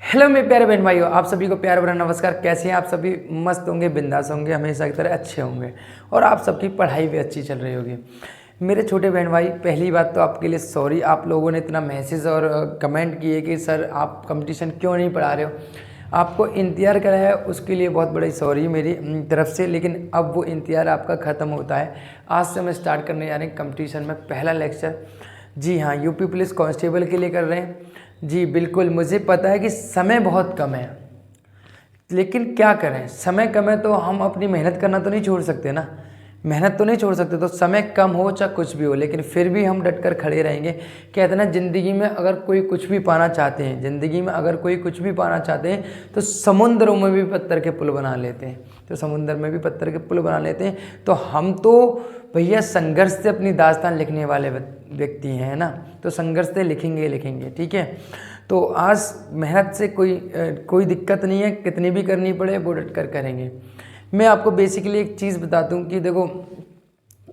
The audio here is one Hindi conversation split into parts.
हेलो मेरे प्यारे बहन भाइयों, आप सभी को प्यार भरा नमस्कार। कैसे हैं आप सभी? मस्त होंगे, बिंदास होंगे, हमेशा की तरह अच्छे होंगे और आप सबकी पढ़ाई भी अच्छी चल रही होगी। मेरे छोटे बहन भाई, पहली बात तो आपके लिए सॉरी, आप लोगों ने इतना मैसेज और कमेंट किए कि सर आप कंपटीशन क्यों नहीं पढ़ा रहे हो, आपको इंतज़ार कराया है, उसके लिए बहुत बड़ी सॉरी मेरी तरफ से। लेकिन अब वो इंतज़ार आपका ख़त्म होता है। आज से हम स्टार्ट करने जा रहे हैं कंपटीशन में पहला लेक्चर। जी हाँ, यूपी पुलिस कांस्टेबल के लिए कर रहे हैं। जी बिल्कुल, मुझे पता है कि समय बहुत कम है, लेकिन क्या करें, समय कम है तो हम अपनी मेहनत करना तो नहीं छोड़ सकते ना। मेहनत तो नहीं छोड़ सकते, तो समय कम हो चाहे कुछ भी हो, लेकिन फिर भी हम डट कर खड़े रहेंगे। कहते हैं ना, ज़िंदगी में अगर कोई कुछ भी पाना चाहते हैं, ज़िंदगी में अगर कोई कुछ भी पाना चाहते हैं तो समुद्रों में भी पत्थर के पुल बना लेते हैं, तो समुद्र में भी पत्थर के पुल बना लेते हैं। तो हम तो भैया संघर्ष से अपनी दास्तान लिखने वाले व्यक्ति हैं ना, तो संघर्ष से लिखेंगे लिखेंगे, ठीक है। तो आज मेहनत से कोई दिक्कत नहीं है, कितनी भी करनी पड़े वो डट कर करेंगे। मैं आपको बेसिकली एक चीज़ बताता हूँ कि देखो,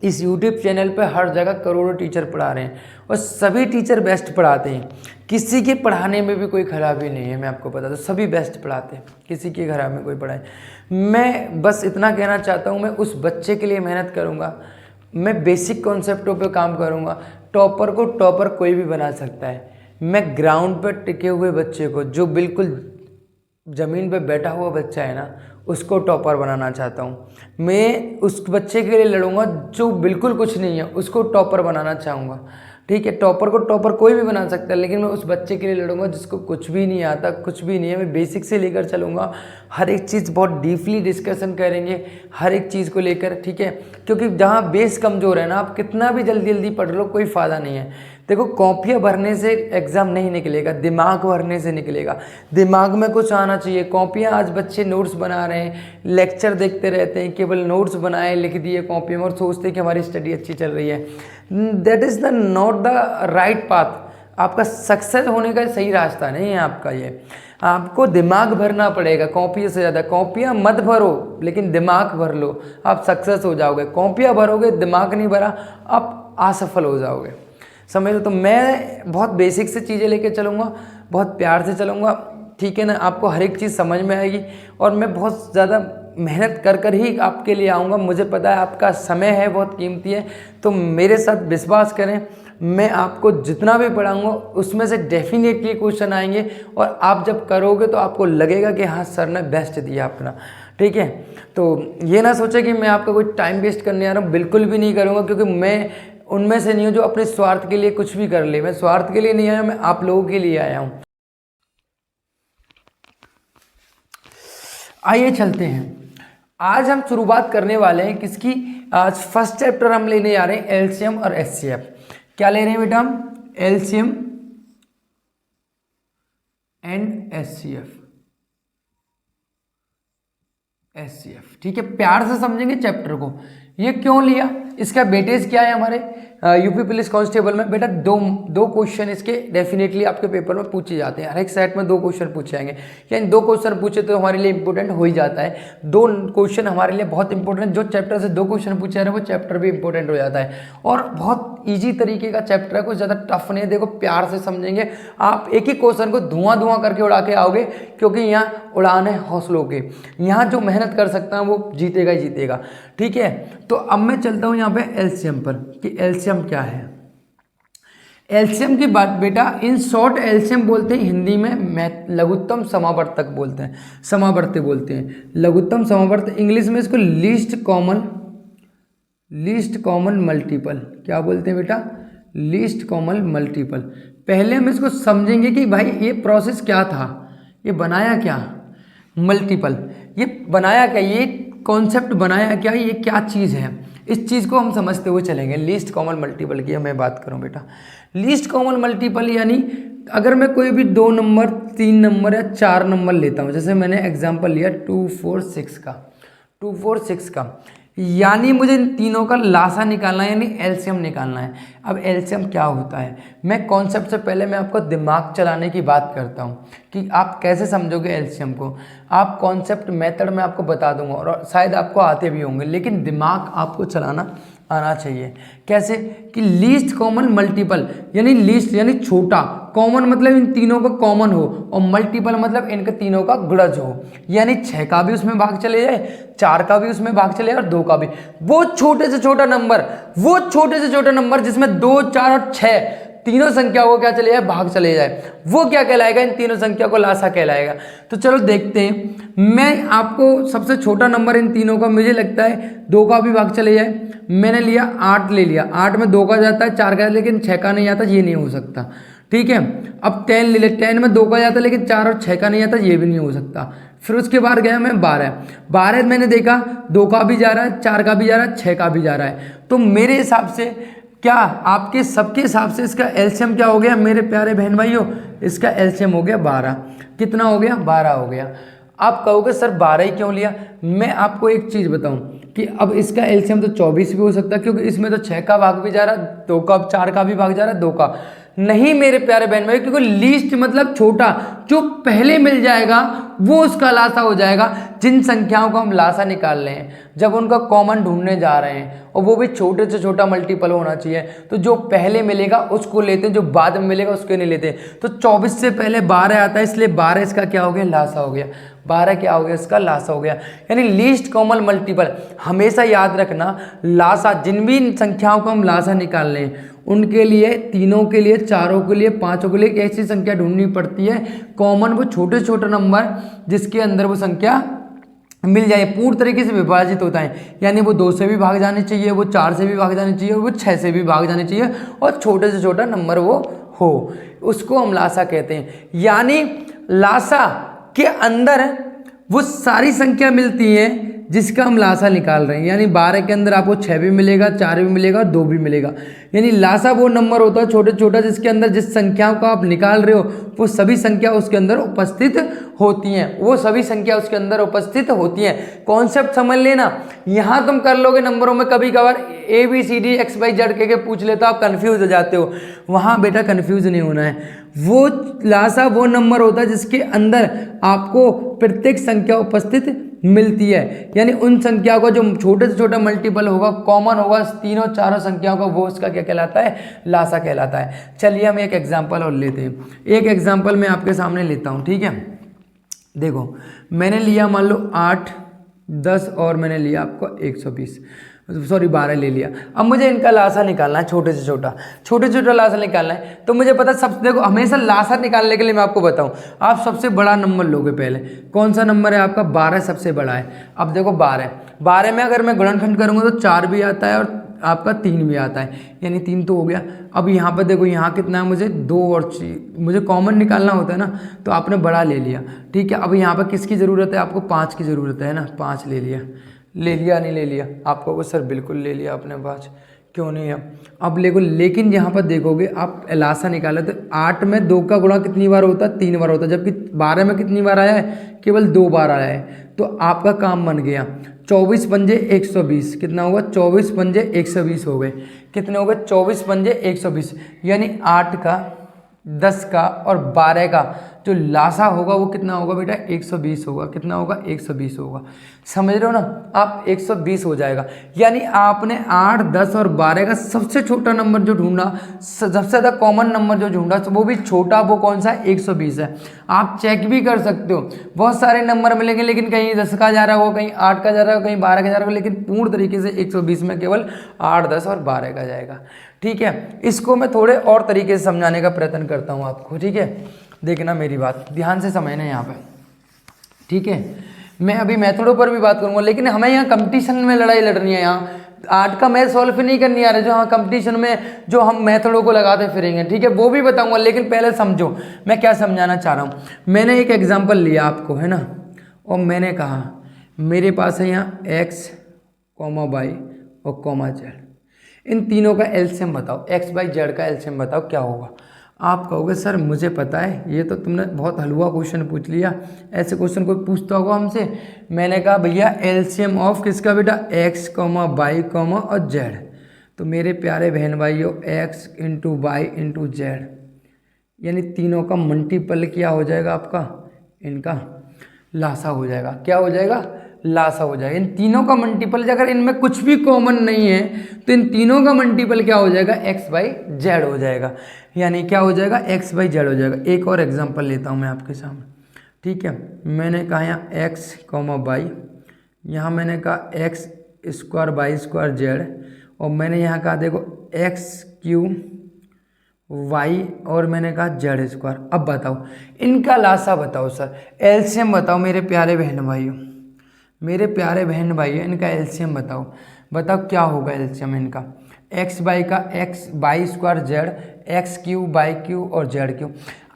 इस YouTube चैनल पे हर जगह करोड़ों टीचर पढ़ा रहे हैं और सभी टीचर बेस्ट पढ़ाते हैं। किसी के पढ़ाने में भी कोई खराबी नहीं है, मैं आपको बता दूँ, सभी बेस्ट पढ़ाते हैं, किसी के खराब में कोई पढ़ाए। मैं बस इतना कहना चाहता हूँ, मैं उस बच्चे के लिए मेहनत करूँगा, मैं बेसिक कॉन्सेप्टों पे काम करूँगा। टॉपर को टॉपर कोई भी बना सकता है। मैं ग्राउंड पर टिके हुए बच्चे को, जो बिल्कुल ज़मीन पे बैठा हुआ बच्चा है ना, उसको टॉपर बनाना चाहता हूँ। मैं उस बच्चे के लिए लड़ूंगा जो बिल्कुल कुछ नहीं है, उसको टॉपर बनाना चाहूँगा, ठीक है। टॉपर को टॉपर कोई भी बना सकता है, लेकिन मैं उस बच्चे के लिए लड़ूंगा जिसको कुछ भी नहीं आता, कुछ भी नहीं है। मैं बेसिक से लेकर चलूँगा, हर एक चीज़ बहुत डीपली डिस्कशन करेंगे हर एक चीज़ को लेकर, ठीक है। क्योंकि जहाँ बेस कमज़ोर है ना, आप कितना भी जल्दी जल्दी पढ़ लो कोई फ़ायदा नहीं है। देखो, कॉपियाँ भरने से एग्ज़ाम नहीं निकलेगा, दिमाग भरने से निकलेगा। दिमाग में कुछ आना चाहिए। कॉपियाँ आज बच्चे नोट्स बना रहे हैं, लेक्चर देखते रहते हैं, केवल नोट्स बनाए लिख दिए कॉपी में और सोचते हैं कि हमारी स्टडी अच्छी चल रही है। That is the not the right path. आपका सक्सेस होने का सही रास्ता नहीं है आपका ये। आपको दिमाग भरना पड़ेगा कॉपियों से ज़्यादा। कॉपियाँ मत भरो, लेकिन दिमाग भर लो, आप सक्सेस हो जाओगे। कॉपियाँ भरोगे, दिमाग नहीं भरा, आप असफल हो जाओगे, समझ लो। तो मैं बहुत बेसिक से चीज़ें लेके चलूँगा, बहुत प्यार से चलूँगा, ठीक है ना। आपको हर एक चीज़ समझ में आएगी और मैं बहुत ज़्यादा मेहनत कर कर ही आपके लिए आऊँगा। मुझे पता है आपका समय है बहुत कीमती है, तो मेरे साथ विश्वास करें। मैं आपको जितना भी पढ़ाऊँगा उसमें से डेफिनेटली क्वेश्चन आएंगे और आप जब करोगे तो आपको लगेगा कि हाँ सर ने बेस्ट दिया अपना, ठीक है। तो ये ना सोचे कि मैं आपका कोई टाइम वेस्ट करने आ रहा हूँ, बिल्कुल भी नहीं करूँगा, क्योंकि मैं उनमें से नहीं हूँ जो अपने स्वार्थ के लिए कुछ भी कर ले। मैं स्वार्थ के लिए नहीं आया, मैं आप लोगों के लिए आया हूँ। आइए चलते हैं। आज हम शुरुआत करने वाले हैं किसकी? आज फर्स्ट चैप्टर हम लेने जा रहे हैं एलसीएम और एचसीएफ। क्या ले रहे हैं बेटा हम? LCM and HCF. एचसीएफ, ठीक है। प्यार से समझेंगे चैप्टर को। ये क्यों लिया, इसका वेटेज क्या है हमारे यूपी पुलिस कांस्टेबल में? बेटा दो क्वेश्चन इसके डेफिनेटली आपके पेपर में पूछे जाते हैं। हर एक सेट में 2 क्वेश्चन पूछे जाएंगे, यानी 2 क्वेश्चन पूछे तो हमारे लिए इंपॉर्टेंट हो ही जाता है। 2 क्वेश्चन हमारे लिए बहुत इंपॉर्टेंट, जो चैप्टर से 2 क्वेश्चन पूछे जा रहे हैं वो चैप्टर भी इंपॉर्टेंट हो जाता है। और बहुत ईजी तरीके का चैप्टर है, कुछ ज़्यादा टफ नहीं है। देखो, प्यार से समझेंगे, आप एक ही क्वेश्चन को धुआं करके उड़ा के आओगे, क्योंकि यहाँ उड़ान है हौसलों के। यहाँ जो मेहनत कर सकता है वो जीतेगा ही जीतेगा, ठीक है। तो अब मैं चलता हूँ यहाँ पे एलसीएम पर कि एलसीएम क्या है। एलसीएम की बात बेटा, इन शॉर्ट एलसीएम बोलते हैं हिंदी में लघुत्तम समावर्तक बोलते हैं, समावर्ती बोलते हैं, लघुत्तम समावर्त। इंग्लिश में इसको लीस्ट कॉमन मल्टीपल क्या बोलते हैं बेटा? Least common multiple. पहले हम इसको समझेंगे कि भाई ये प्रोसेस क्या था, ये बनाया क्या मल्टीपल, ये बनाया क्या, ये कॉन्सेप्ट बनाया क्या, ये क्या चीज़ है, इस चीज़ को हम समझते हुए चलेंगे। लीस्ट कॉमन मल्टीपल की मैं बात करूं बेटा, लीस्ट कॉमन मल्टीपल यानी अगर मैं कोई भी 2 नंबर 3 नंबर या 4 नंबर लेता हूं, जैसे मैंने एग्जांपल लिया 2 4 6 का, 2 4 6 का, यानी मुझे इन तीनों का लासा निकालना है, यानी एलसीएम निकालना है। अब एलसीएम क्या होता है, मैं कॉन्सेप्ट से पहले मैं आपको दिमाग चलाने की बात करता हूँ कि आप कैसे समझोगे एलसीएम को। आप कॉन्सेप्ट मेथड में आपको बता दूंगा और शायद आपको आते भी होंगे, लेकिन दिमाग आपको चलाना आना चाहिए। कैसे कि लीस्ट कॉमन मल्टीपल, यानी लीस्ट यानी छोटा, कॉमन मतलब इन तीनों का कॉमन हो, और मल्टीपल मतलब इनके तीनों का गुणज हो, यानी 6 का भी उसमें भाग चले जाए, 4 का भी उसमें भाग चले जाए और 2 का भी। वो छोटे से छोटा नंबर जिसमें 2, 4 और 6 तीनों संख्याओं को क्या चले जाए, भाग चले जाए, वो क्या कहलाएगा, इन तीनों संख्या को लासा कहलाएगा। तो चलो देखते हैं, मैं आपको सबसे छोटा नंबर इन तीनों का मुझे लगता है 2 का भी भाग चले जाए। मैंने लिया 8 ले लिया, 8 में 2 का जाता है, 4 का, लेकिन 6 का नहीं आता, ये नहीं हो सकता। ठीक है, अब 10 ले ले, 10 में 2 का जाता है लेकिन 4 और 6 का नहीं आता, ये भी नहीं हो सकता। फिर उसके बाद गया मैं 12 मैंने देखा 2 का भी जा रहा है, 4 का भी जा रहा है, 6 का भी जा रहा है। तो मेरे हिसाब से क्या आपके सबके हिसाब से इसका एलसीएम क्या हो गया मेरे प्यारे बहन भाइयों, इसका एलसीएम हो गया 12। कितना हो गया, 12 हो गया। आप कहोगे सर 12 ही क्यों लिया, मैं आपको एक चीज़ बताऊं कि अब इसका एलसीएम तो 24 भी हो सकता है, क्योंकि इसमें तो 6 का भाग भी जा रहा है, 2 का, 4 का भी भाग जा रहा है, 2 का नहीं मेरे प्यारे बहन भाई, क्योंकि लीस्ट मतलब छोटा, जो पहले मिल जाएगा वो उसका लासा हो जाएगा। जिन संख्याओं को हम लासा निकाल रहे हैं, जब उनका कॉमन ढूंढने जा रहे हैं, और वो भी छोटे से छोटा मल्टीपल होना चाहिए, तो जो पहले मिलेगा उसको लेते हैं, जो बाद में मिलेगा उसको नहीं लेते। तो 24 से पहले 12 आता है, इसलिए 12 इसका क्या हो गया, लासा हो गया। 12 क्या हो गया, इसका लासा हो गया। यानी लीस्ट कॉमन मल्टीपल, हमेशा याद रखना, लासा जिन भी संख्याओं को हम लासा निकाल रहे हैं उनके लिए, तीनों के लिए, चारों के लिए, पांचों के लिए एक ऐसी संख्या ढूंढनी पड़ती है कॉमन, वो छोटे छोटे नंबर जिसके अंदर वो संख्या मिल जाए, पूर्ण तरीके से विभाजित होता है। यानी वो 2 से भी भाग जाने चाहिए, वो 4 से भी भाग जाने चाहिए, और वो 6 से भी भाग जाने चाहिए, और छोटे से छोटा नंबर वो हो, उसको हम लासा कहते हैं। यानी लासा के अंदर वो सारी संख्या मिलती है जिसका हम लासा निकाल रहे हैं। यानी 12 के अंदर आपको 6 भी मिलेगा, 4 भी मिलेगा और 2 भी मिलेगा। यानी लासा वो नंबर होता है छोटे छोटा जिसके अंदर जिस संख्याओं को आप निकाल रहे हो वो सभी संख्या उसके अंदर उपस्थित होती हैं, वो सभी संख्या उसके अंदर उपस्थित होती हैं। कॉन्सेप्ट समझ लेना, यहाँ तुम कर लोगे नंबरों में कभी कभार ABCD XYZ के पूछ ले तो आप कंफ्यूज हो जाते हो, वहाँ बेटा कंफ्यूज नहीं होना है। वो लासा वो नंबर होता है जिसके अंदर आपको प्रत्येक संख्या उपस्थित मिलती है। यानी उन संख्या को जो छोटे से छोटा मल्टीपल होगा, कॉमन होगा तीनों चारों संख्याओं का, वो उसका क्या कहलाता है, लासा कहलाता है। चलिए हम एक एग्जांपल और लेते हैं। एक एग्जांपल मैं आपके सामने लेता हूँ, ठीक है। देखो मैंने लिया मान लो 8, 10 और मैंने लिया आपको 120, सॉरी 12 ले लिया। अब मुझे इनका लासा निकालना है, छोटे से छोटा लासा निकालना है। तो मुझे पता सब, देखो हमेशा लासा निकालने के लिए मैं आपको बताऊं, आप सबसे बड़ा नंबर लोगे पहले। कौन सा नंबर है आपका, 12 सबसे बड़ा है। अब देखो 12 में अगर मैं गुणनखंड करूंगा तो 4 भी आता है और आपका 3 भी आता है, यानी 3 तो हो गया। अब यहाँ पर देखो यहाँ कितना है, मुझे 2 और मुझे कॉमन निकालना होता है ना, तो आपने बड़ा ले लिया, ठीक है। अब यहाँ पर किसकी ज़रूरत है, आपको 5 की ज़रूरत है ना, 5 ले लिया नहीं ले लिया, आपको वो सर बिल्कुल ले लिया आपने 5, क्यों नहीं है। अब लेकिन यहाँ पर देखोगे आप लासा निकाला तो 8 में 2 का गुणा कितनी बार होता है, 3 बार होता है, जबकि 12 में कितनी बार आया है, केवल 2 बार आया है। तो आपका काम बन गया 24 पंजे 120, कितना होगा, 24 पंजे 120 हो गए। कितने हो गए, 24 पंजे 120, यानी 8 का, 10 का और 12 का जो लासा होगा वो कितना होगा बेटा, 120 होगा। कितना होगा, 120 होगा। समझ रहे हो ना आप, 120 हो जाएगा। यानी आपने 8, 10 और 12 का सबसे छोटा नंबर जो ढूंढा, सबसे ज़्यादा कॉमन नंबर जो ढूंढा, तो वो भी छोटा, वो कौन सा है, 120 है। आप चेक भी कर सकते हो, बहुत सारे नंबर मिलेंगे, लेकिन कहीं 10 का जा रहा हो, कहीं 8 का जा रहा हो, कहीं 12 का जा रहा हो, लेकिन पूर्ण तरीके से 120 में केवल 8, 10 और 12 का जाएगा, ठीक है। इसको मैं थोड़े और तरीके से समझाने का प्रयत्न करता हूँ आपको, ठीक है। देखना मेरी बात ध्यान से समझना यहाँ पे, ठीक है। मैं अभी मेथडों पर भी बात करूँगा, लेकिन हमें यहाँ कंपटीशन में लड़ाई लड़नी है। यहाँ 8 का मैथ सॉल्व नहीं करनी आ रहा है, जो हाँ कंपटीशन में जो हम मेथडों को लगाते फिरेंगे, ठीक है, वो भी बताऊँगा। लेकिन पहले समझो मैं क्या समझाना चाह रहा हूँ। मैंने एक एग्जाम्पल लिया आपको, है ना, और मैंने कहा मेरे पास है यहाँ x, y और z, इन तीनों का एलसीएम बताओ, x, y, z का एलसीएम बताओ क्या होगा। आप कहोगे सर मुझे पता है, ये तो तुमने बहुत हलवा क्वेश्चन पूछ लिया, ऐसे क्वेश्चन कोई पूछता होगा हमसे। मैंने कहा भैया एलसीएम ऑफ किसका बेटा, x, y और z। तो मेरे प्यारे बहन भाइयों x into y into z, यानी तीनों का मल्टीपल क्या हो जाएगा आपका, इनका लासा हो जाएगा। क्या हो जाएगा, लासा हो जाएगा। इन तीनों का मल्टीपल, अगर इनमें कुछ भी कॉमन नहीं है तो इन तीनों का मल्टीपल क्या हो जाएगा, x/z हो जाएगा। यानी क्या हो जाएगा, x/z हो जाएगा। एक और एग्जांपल लेता हूँ मैं आपके सामने, ठीक है। मैंने कहा यहाँ x, y, यहाँ मैंने कहा x² y² z, और मैंने यहाँ कहा देखो x³ y, और मैंने कहा z²। अब बताओ इनका लासा बताओ सर, एलसीएम बताओ मेरे प्यारे बहन भाइयों, मेरे प्यारे बहन भाइयों, इनका एलसीएम बताओ। बताओ क्या होगा एलसीएम इनका, x/y का x y² z, x³ y³ और z³।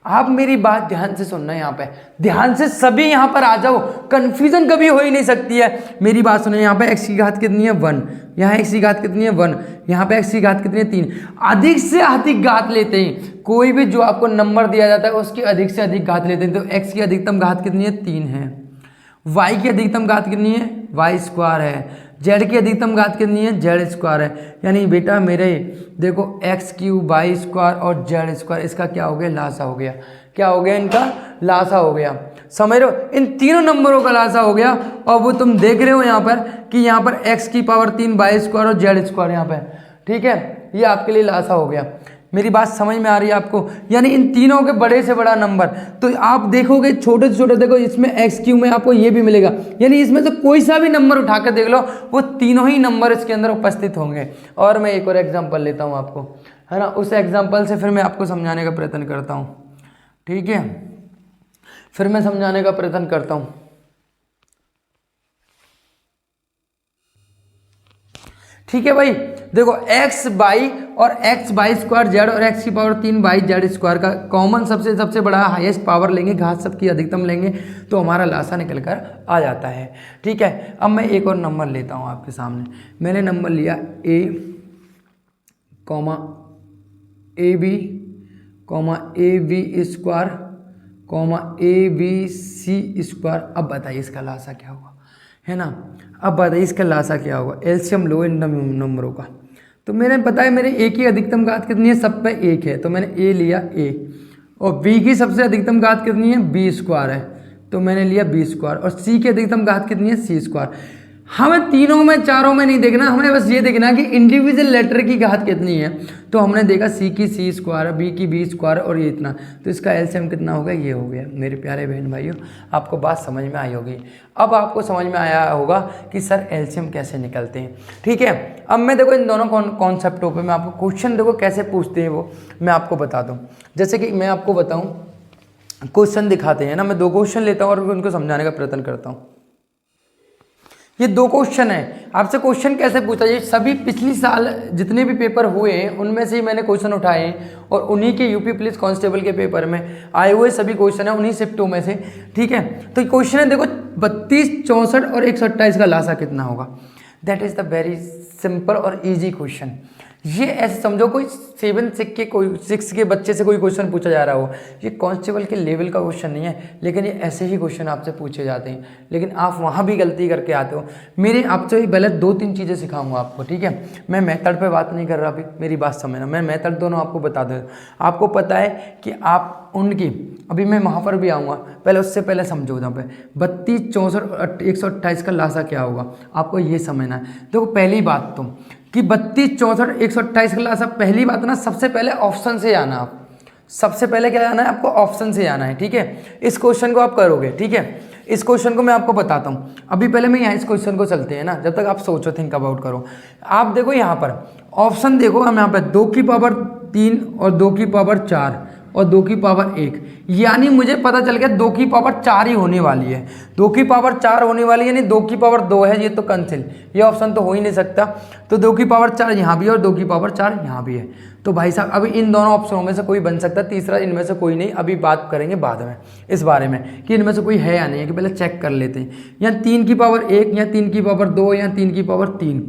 आप मेरी बात ध्यान से सुनना, यहाँ पे ध्यान से सभी यहाँ पर आ जाओ, कंफ्यूजन कभी हो ही नहीं सकती है। मेरी बात सुनो, यहाँ पे x की घात कितनी है 1, यहाँ x की घात कितनी है 1, यहाँ पे x की घात कितनी है 3। अधिक से अधिक घात लेते हैं, कोई भी जो आपको नंबर दिया जाता है उसकी अधिक से अधिक घात लेते हैं। तो x की अधिकतम घात कितनी है 3 है, y की अधिकतम घात कितनी है y² है, z की अधिकतम घात कितनी है z² है। यानी बेटा मेरे देखो x³ y² और z², इसका क्या हो गया, लासा हो गया। क्या हो गया, इनका लासा हो गया। समझ रहे हो, इन तीनों नंबरों का लासा हो गया। और वो तुम देख रहे हो यहाँ पर कि यहाँ पर x³ y² और z² यहाँ पे, ठीक है, ये आपके लिए लासा हो गया। मेरी बात समझ में आ रही है आपको, यानी इन तीनों के बड़े से बड़ा नंबर। तो आप देखोगे छोटे से छोटे, देखो इसमें x³ में आपको ये भी मिलेगा, यानी इसमें से कोई सा भी नंबर उठा कर देख लो, वो तीनों ही नंबर इसके अंदर उपस्थित होंगे। और मैं एक और एग्जांपल लेता हूँ आपको, है ना, उस एग्जांपल से फिर मैं आपको समझाने का प्रयत्न करता हूँ, ठीक है, फिर मैं समझाने का प्रयत्न करता हूँ। ठीक है भाई, देखो x/y और x² z और x³ y² का कॉमन सबसे बड़ा हाईएस्ट पावर लेंगे, घात सबकी अधिकतम लेंगे, तो हमारा लासा निकल कर आ जाता है। ठीक है, अब मैं एक और नंबर लेता हूँ आपके सामने। मैंने नंबर लिया a, AB, ABC², अब बताइए इसका लासा क्या होगा, है ना। अब बताइए इसका लासा क्या होगा, एलसीएम लो इन नंबरों का। तो मैंने बताया मेरे ए की अधिकतम घात कितनी है, सब पे 1 है, तो मैंने ए लिया a, और बी की सबसे अधिकतम घात कितनी है b² है, तो मैंने लिया b², और सी की अधिकतम घात कितनी है c²। हमें तीनों में चारों में नहीं देखना, हमें बस ये देखना कि इंडिविजुअल लेटर की घात कितनी है। तो हमने देखा सी की c², बी की b² और ये इतना, तो इसका एलसीएम कितना होगा, ये हो गया। मेरे प्यारे बहन भाइयों, आपको बात समझ में आई होगी। अब आपको समझ में आया होगा कि सर एलसीएम कैसे निकलते हैं। ठीक है, अब मैं देखो इन दोनों कॉन्सेप्टों पे मैं आपको क्वेश्चन देखो कैसे पूछते हैं वो मैं आपको बता दूँ। जैसे कि मैं आपको बताऊँ, क्वेश्चन दिखाते हैं ना, मैं 2 क्वेश्चन लेता हूँ और उनको समझाने का प्रयत्न करता हूँ। ये 2 क्वेश्चन है, आपसे क्वेश्चन कैसे पूछा, ये सभी पिछली साल जितने भी पेपर हुए हैं उनमें से ही मैंने क्वेश्चन उठाए हैं, और उन्हीं के यूपी पुलिस कांस्टेबल के पेपर में आए हुए सभी क्वेश्चन है, उन्हीं शिफ्टों में से। ठीक है, तो क्वेश्चन है देखो 32, 64 और 128 का लासा कितना होगा। That is the very simple और ईजी क्वेश्चन। ये ऐसे समझो कोई 6 के बच्चे से कोई क्वेश्चन पूछा जा रहा हो, ये कांस्टेबल के लेवल का क्वेश्चन नहीं है, लेकिन ये ऐसे ही क्वेश्चन आपसे पूछे जाते हैं, लेकिन आप वहाँ भी गलती करके आते हो। मेरे आपसे पहले 2-3 चीज़ें सिखाऊंगा आपको। ठीक है, मैं मेथड पे बात नहीं कर रहा, अभी मेरी बात समझना, मैं मेथड दोनों आपको बता दूँ। आपको पता है कि आप उनकी, अभी मैं वहाँ पर भी आऊँगा, पहले उससे पहले समझो यहाँ पे 32, 64 और 128 का लासा क्या होगा, आपको ये समझना है। देखो पहली बात तो कि 32, 64, 128 का लासा, पहली बात ना, सबसे पहले ऑप्शन से आना। आप सबसे पहले क्या जाना है, आपको ऑप्शन से आना है। ठीक है, इस क्वेश्चन को आप करोगे। ठीक है, इस क्वेश्चन को मैं आपको बताता हूँ। अभी पहले मैं यहाँ इस क्वेश्चन को चलते हैं ना, जब तक आप सोचो, थिंक अबाउट करो। आप देखो यहाँ पर ऑप्शन देखो, हम यहाँ पर 2 की पावर 3 और 2 की पावर 4 और 2 की पावर 1, यानी मुझे पता चल गया 2 की पावर 4 ही होने वाली है। 2 की पावर 4 होने वाली है, यानी 2 की पावर 2 है, ये तो कैंसिल, ये ऑप्शन तो हो ही नहीं सकता। तो 2 की पावर 4 यहाँ भी है और 2 की पावर 4 यहाँ भी है। तो भाई साहब अभी इन दोनों ऑप्शनों में से कोई बन सकता है, तीसरा इनमें से कोई नहीं। अभी बात करेंगे बाद में इस बारे में कि इनमें से कोई है या नहीं है, कि पहले चेक कर लेते हैं। या 3 की पावर 1 या 3 की पावर 2 या 3 की पावर 3।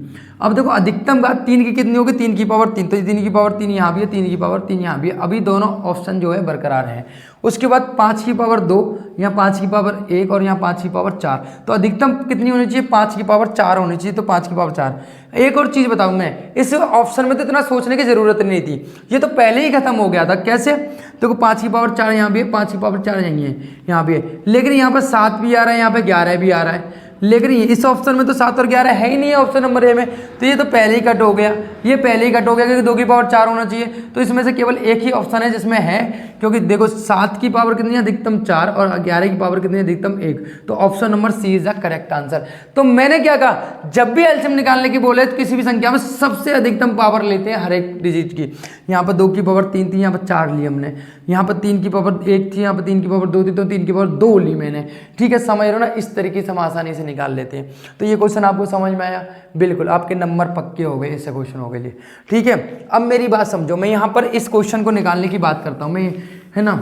अब देखो अधिकतम घात 3 की कितनी होगी, 3 की पावर 3, तो 3 की पावर 3 यहाँ भी है, 3 की पावर 3 यहाँ भी है। अभी दोनों ऑप्शन जो है बरकरार हैं। उसके बाद 5 की पावर 2, यहाँ 5 की पावर 1 और यहाँ 5 की पावर 4, तो अधिकतम कितनी होनी चाहिए, 5 की पावर 4 होनी चाहिए, तो 5 की पावर 4। एक और चीज़ बताऊँ मैं, इस ऑप्शन में तो इतना सोचने की जरूरत नहीं थी, ये तो पहले ही खत्म हो गया था। कैसे, देखो 5 की पावर 4 यहाँ भी है, 5 की पावर 4 यहीं है, यहाँ भी है, लेकिन यहाँ पर 7 भी आ रहा है, यहाँ पे 11 भी आ रहा है। लेकिन इस ऑप्शन में तो 7 और 11 है ही नहीं है ऑप्शन नंबर ए में, तो ये तो पहले ही कट हो गया, ये पहले ही कट हो गया क्योंकि 2 की पावर 4 होना चाहिए। तो इसमें से केवल एक ही ऑप्शन है जिसमें है, क्योंकि देखो 7 की पावर कितनी है अधिकतम 4 और 11 की पावर कितनी है अधिकतम 1, तो option number C is the correct answer. तो मैंने क्या कहा, जब भी एलसीएम निकालने की बोले तो किसी भी संख्या में सबसे अधिकतम पावर लेते हैं हर एक डिजिट की। यहाँ पर 2 की पावर 3 थी, यहाँ पर 4 ली हमने, यहाँ पर 3 की पावर 1 थी, यहाँ पर 3 की पावर 2 थी, तो 3 की पावर 2 ली मैंने। ठीक है, समझ रहे हो ना, इस तरीके से हम आसानी से निकाल लेते हैं। तो ये क्वेश्चन आपको समझ में आया, बिल्कुल आपके नंबर पक्के हो गए ऐसे क्वेश्चनों के लिए। ठीक है, अब मेरी बात समझो, मैं यहाँ पर इस क्वेश्चन को निकालने की बात करता हूँ मैं, है ना,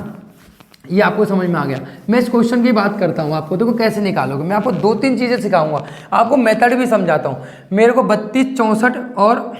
ये आपको समझ में आ गया। मैं इस क्वेश्चन की बात करता हूँ, आपको देखो कैसे निकालोगे। मैं आपको 2-3 चीज़ें सिखाऊंगा, आपको मेथड भी समझाता हूँ। मेरे को 32, 64 और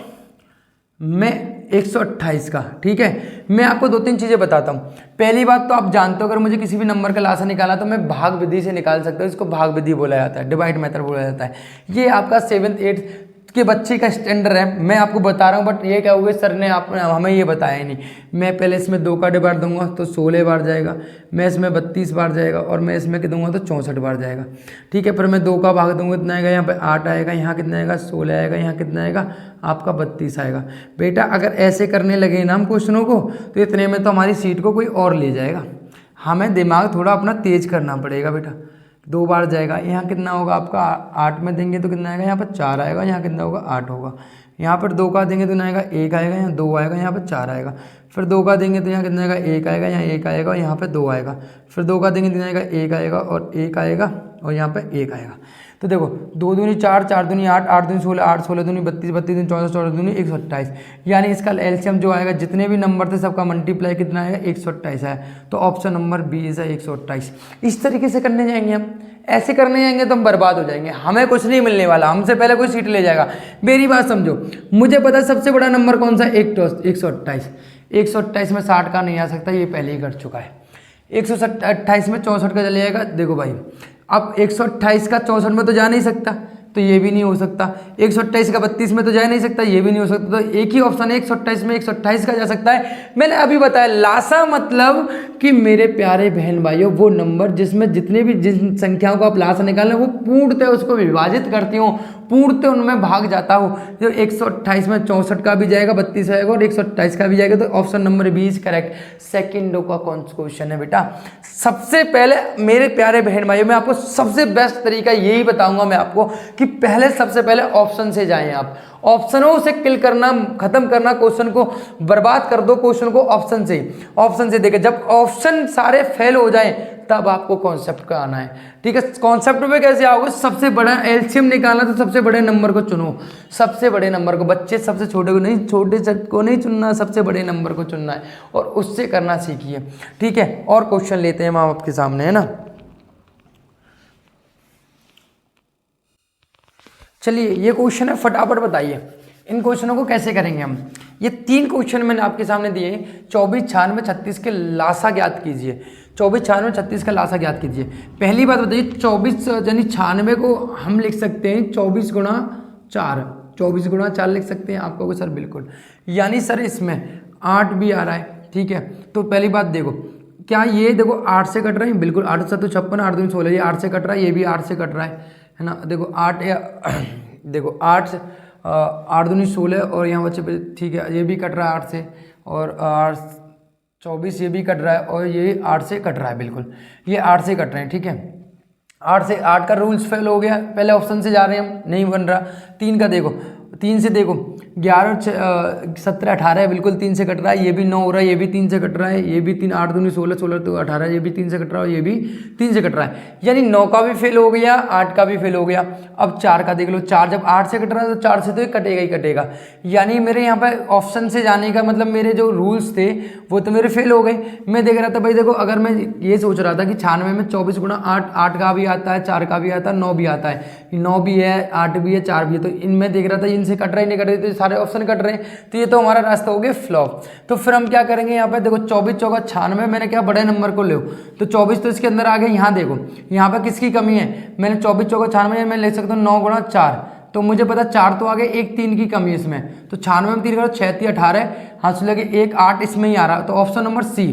मैं 128 का, ठीक है, मैं आपको 2-3 चीज़ें बताता हूँ। पहली बात तो आप जानते हो, अगर मुझे किसी भी नंबर का लासा निकाला तो मैं भाग विधि से निकाल सकता हूँ। इसको भाग विधि बोला जाता है, डिवाइड मेथड बोला जाता है। ये आपका 7th 8th के बच्चे का स्टैंडर्ड है, मैं आपको बता रहा हूँ, बट ये क्या हुआ सर ने हमें ये बताया ही नहीं। मैं पहले इसमें 2 का डिवाइड दूंगा तो 16 बार जाएगा, मैं इसमें 32 बार जाएगा, और मैं इसमें क्या दूंगा तो 64 बार जाएगा। ठीक है, फिर मैं 2 का भाग दूंगा, कितना आएगा, यहाँ पे 8 आएगा, यहाँ कितना आएगा 16 आएगा, यहाँ कितना आएगा आपका 32 आएगा। बेटा अगर ऐसे करने लगे ना हम क्वेश्चनों को, तो इतने में तो हमारी सीट को कोई और ले जाएगा। हमें दिमाग थोड़ा अपना तेज करना पड़ेगा बेटा। 2 बार जाएगा, यहाँ कितना होगा आपका 8 में देंगे तो कितना आएगा, यहाँ पर 4 आएगा, यहाँ कितना होगा 8 होगा। यहाँ पर 2 का देंगे तो कितना आएगा 1 आएगा, यहाँ 2 आएगा, यहाँ पर 4 आएगा। फिर 2 का देंगे तो यहाँ कितना आएगा 1 आएगा, यहाँ 1 आएगा और यहाँ पर 2 आएगा। फिर 2 का देंगे तो कितना आएगा 1 आएगा और 1 आएगा और यहाँ पर 1 आएगा। तो देखो 2 दूनी 4, 4 दूनी 8, 8 दूनी 16, 8 16 दूनी 32, 32 दूनी 14, 14 दूनी 128। यानी इसका एलसीएम जो आएगा, जितने भी नंबर थे सबका मल्टीप्लाई कितना आएगा 128 है। तो ऑप्शन नंबर बी इज 128। इस तरीके से करने जाएंगे हम, ऐसे करने जाएंगे तो हम बर्बाद हो जाएंगे, हमें कुछ नहीं मिलने वाला, हमसे पहले कोई सीट ले जाएगा। मेरी बात समझो, मुझे पता है सबसे बड़ा नंबर कौन सा, 128। 128 में 60 का नहीं आ सकता, ये पहले ही कर चुका है। 128 में 64 का चले जाएगा। देखो भाई, अब 128 का 64 में तो जा नहीं सकता, तो ये भी नहीं हो सकता। 128 का 32 में तो जा नहीं सकता, ये भी नहीं हो सकता। तो एक ही ऑप्शन है 128 में 128 का जा सकता है। मैंने अभी बताया लासा मतलब कि मेरे प्यारे बहन भाइयों, वो नंबर जिसमें जितने भी जिन संख्याओं को आप लासा निकालें वो पूर्णतः उसको विभाजित करती हूँ, पूर्णतः उनमें भाग जाता हूँ। जो 128 में 64 का भी जाएगा, 32 आएगा और 128 का भी जाएगा, तो option number B is correct. सेकेंडो का कौन सा क्वेश्चन है बेटा, सबसे पहले मेरे प्यारे बहन भाइयों, मैं आपको सबसे बेस्ट तरीका यही बताऊंगा मैं आपको कि पहले सबसे पहले ऑप्शन से जाएं आप, ऑप्शनों से किल करना, खत्म करना, क्वेश्चन को बर्बाद कर दो, क्वेश्चन को ऑप्शन से देखें। जब ऑप्शन सारे फेल हो जाएं तब आपको कॉन्सेप्ट का आना है। ठीक है, कॉन्सेप्ट पे कैसे आओगे, सबसे बड़ा एलसीएम निकालना, तो सबसे बड़े नंबर को चुनो, सबसे बड़े नंबर को। बच्चे सबसे छोटे को नहीं, छोटे को नहीं चुनना, सबसे बड़े नंबर को चुनना है और उससे करना सीखिए। ठीक है, और क्वेश्चन लेते हैं हम आपके सामने, है ना। चलिए ये क्वेश्चन है, फटाफट बताइए इन क्वेश्चनों को कैसे करेंगे हम। ये 3 क्वेश्चन मैंने आपके सामने दिए, 24, 96, 36 के लासा ज्ञात कीजिए। 24, 96, 36 का लासा ज्ञात कीजिए। पहली बात बताइए, 24 यानी 96 को हम लिख सकते हैं 24 गुणा 4, 24 गुणा 4 लिख सकते हैं। आप कहोगे सर बिल्कुल, यानी सर इसमें 8 भी आ रहा है। ठीक है, तो पहली बात देखो, क्या ये देखो 8 से कट रहा है, बिल्कुल 8 7 56, 8 2 16, ये 8 से कट रहा है, ये भी 8 से कट रहा है ना। देखो 8 या देखो 8 8 दूनी 16 और यहाँ बच्चे, ठीक है, ये भी कट रहा है 8 से, और 24 ये भी कट रहा है, और ये 8 से कट रहा है, बिल्कुल ये 8 से कट रहे हैं। ठीक है, 8 का रूल्स फेल हो गया, पहले ऑप्शन से जा रहे हैं हम, नहीं बन रहा। 3 का देखो, 3 से देखो 11 17 18 है, बिल्कुल 3 से कट रहा है, ये भी 9 हो रहा है, ये भी 3 से कट रहा है, ये भी 3 8 दूनी 16 16 तो 18, ये भी 3 से कट रहा है, ये भी 3 से कट रहा है, यानी 9 का भी फेल हो गया, 8 का भी फेल हो गया। अब 4 का देख लो, 4 जब 8 से कट रहा है तो 4 से तो ये कटेगा ही कटेगा, यानी मेरे यहाँ पर ऑप्शन से जाने का मतलब मेरे जो रूल्स थे वो तो मेरे फेल हो गए। मैं देख रहा था भाई, देखो अगर मैं ये सोच रहा था कि 96 में 24 गुणा 8, 8 का भी आता है, 4 का भी आता है, 9 भी आता है, 9 भी है, 8 भी है, 4 भी है, तो इनमें देख रहा था इनसे कट रहा ही नहीं कट रही, तो सारे ऑप्शन कट रहे हैं, तो ये तो हमारा रास्ता हो गया फ्लॉप। तो फिर हम क्या करेंगे, यहाँ पे देखो 24 चौका 96, मैंने क्या बड़े नंबर को लो, तो 24 तो इसके अंदर आ गए। यहाँ देखो, यहाँ पे किसकी कमी है, मैंने 24 चौका 96 मैं ले सकता हूँ 9 गुणा 4, तो मुझे पता 4 तो आ गए, 1 3 की कमी है इसमें, तो 96 में 3 करो 6 18, हाँ लगे 1 8 इसमें ही आ रहा, तो option number C,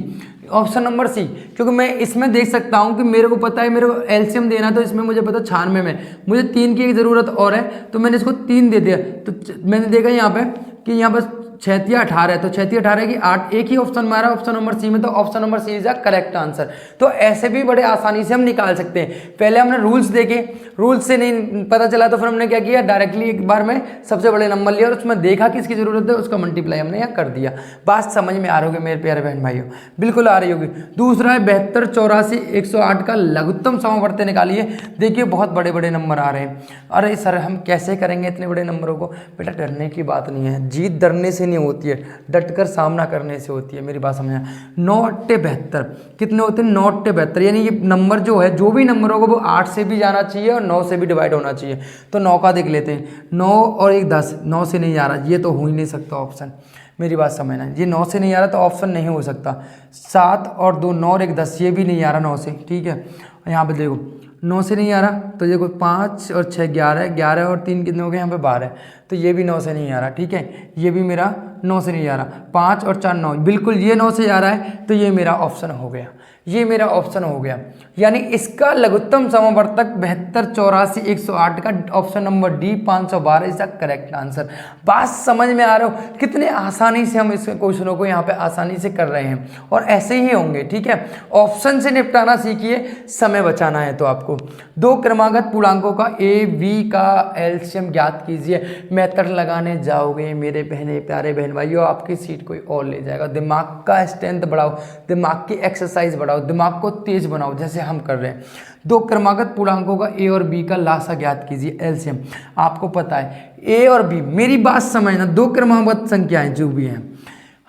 option number C, क्योंकि मैं इसमें देख सकता हूँ कि मेरे को पता है मेरे को एलसीएम देना, तो इसमें मुझे पता 96 में मुझे 3 की ज़रूरत और है, तो मैंने इसको 3 दे दिया। तो मैंने देखा यहाँ पे कि यहाँ पर 6 18 है, तो 6 18 की 8 एक ही ऑप्शन मारा ऑप्शन नंबर सी में, तो option number C is the correct answer. तो ऐसे भी बड़े आसानी से हम निकाल सकते हैं। पहले हमने रूल्स देखे, रूल्स से नहीं पता चला तो फिर हमने क्या किया, डायरेक्टली एक बार में सबसे बड़े नंबर लिया और उसमें देखा किसकी जरूरत है, उसका मल्टीप्लाई हमने यहाँ कर दिया। बात समझ में आ रही होगी मेरे प्यारे बहन भाइयों, बिल्कुल आ रही होगी। दूसरा है 72 84 108 का लघुत्तम समवर्ती निकालिए। देखिए बहुत बड़े बड़े नंबर आ रहे हैं। अरे सर हम कैसे करेंगे इतने बड़े नंबरों को? बेटा डरने की बात नहीं है, जीत डरने से नहीं होती है, डटकर सामना करने से होती है। मेरी बात समझना। 9 8 72 कितने होते हैं? 9 8 72, यानी ये नंबर जो है, जो भी नंबर होगा वो 8 से भी जाना चाहिए और 9 से भी डिवाइड होना चाहिए। तो 9 का देख लेते हैं, 9 और 1 10, 9 से नहीं आ रहा, ये तो हो ही नहीं सकता ऑप्शन। मेरी बात समझना, ये 9 से नहीं आ रहा तो ऑप्शन नहीं हो सकता। 7 और 2 9 और 1 10, ये भी नहीं आ रहा 9 से, ठीक है। यहाँ पे देखो 9 से नहीं आ रहा, तो देखो 5 और 6 11, 11 और 3 कितने हो गए यहाँ पे 12, तो ये भी 9 से नहीं आ रहा, ठीक है। ये भी मेरा 9 से नहीं आ रहा, 5 और 4 9, बिल्कुल ये 9 से आ रहा है, तो ये मेरा ऑप्शन हो गया, ये मेरा ऑप्शन हो गया। यानी इसका लघुत्तम समवर्तक 72 84 108 का option number D 512 is the correct answer. बात समझ में आ रहा हो कितने आसानी से हम इस क्वेश्चनों को यहाँ पे आसानी से कर रहे हैं, और ऐसे ही होंगे, ठीक है। ऑप्शन से निपटाना सीखिए, समय बचाना है तो आपको। 2 क्रमागत पूर्णांकों का ए बी का एलसीएम ज्ञात कीजिए। मेथड लगाने जाओगे मेरे बहने प्यारे बहन भाइयों, आपकी सीट कोई और ले जाएगा। दिमाग का स्ट्रेंथ बढ़ाओ, दिमाग की एक्सरसाइज बढ़ाओ, दिमाग को तेज बनाओ, जैसे हम कर रहे हैं। 2 क्रमागत पूर्णांकों का ए और बी का लासा ज्ञात कीजिए, एलसीएम। आपको पता है ए और बी, मेरी बात समझना, 2 क्रमागत संख्याएं जो भी हैं,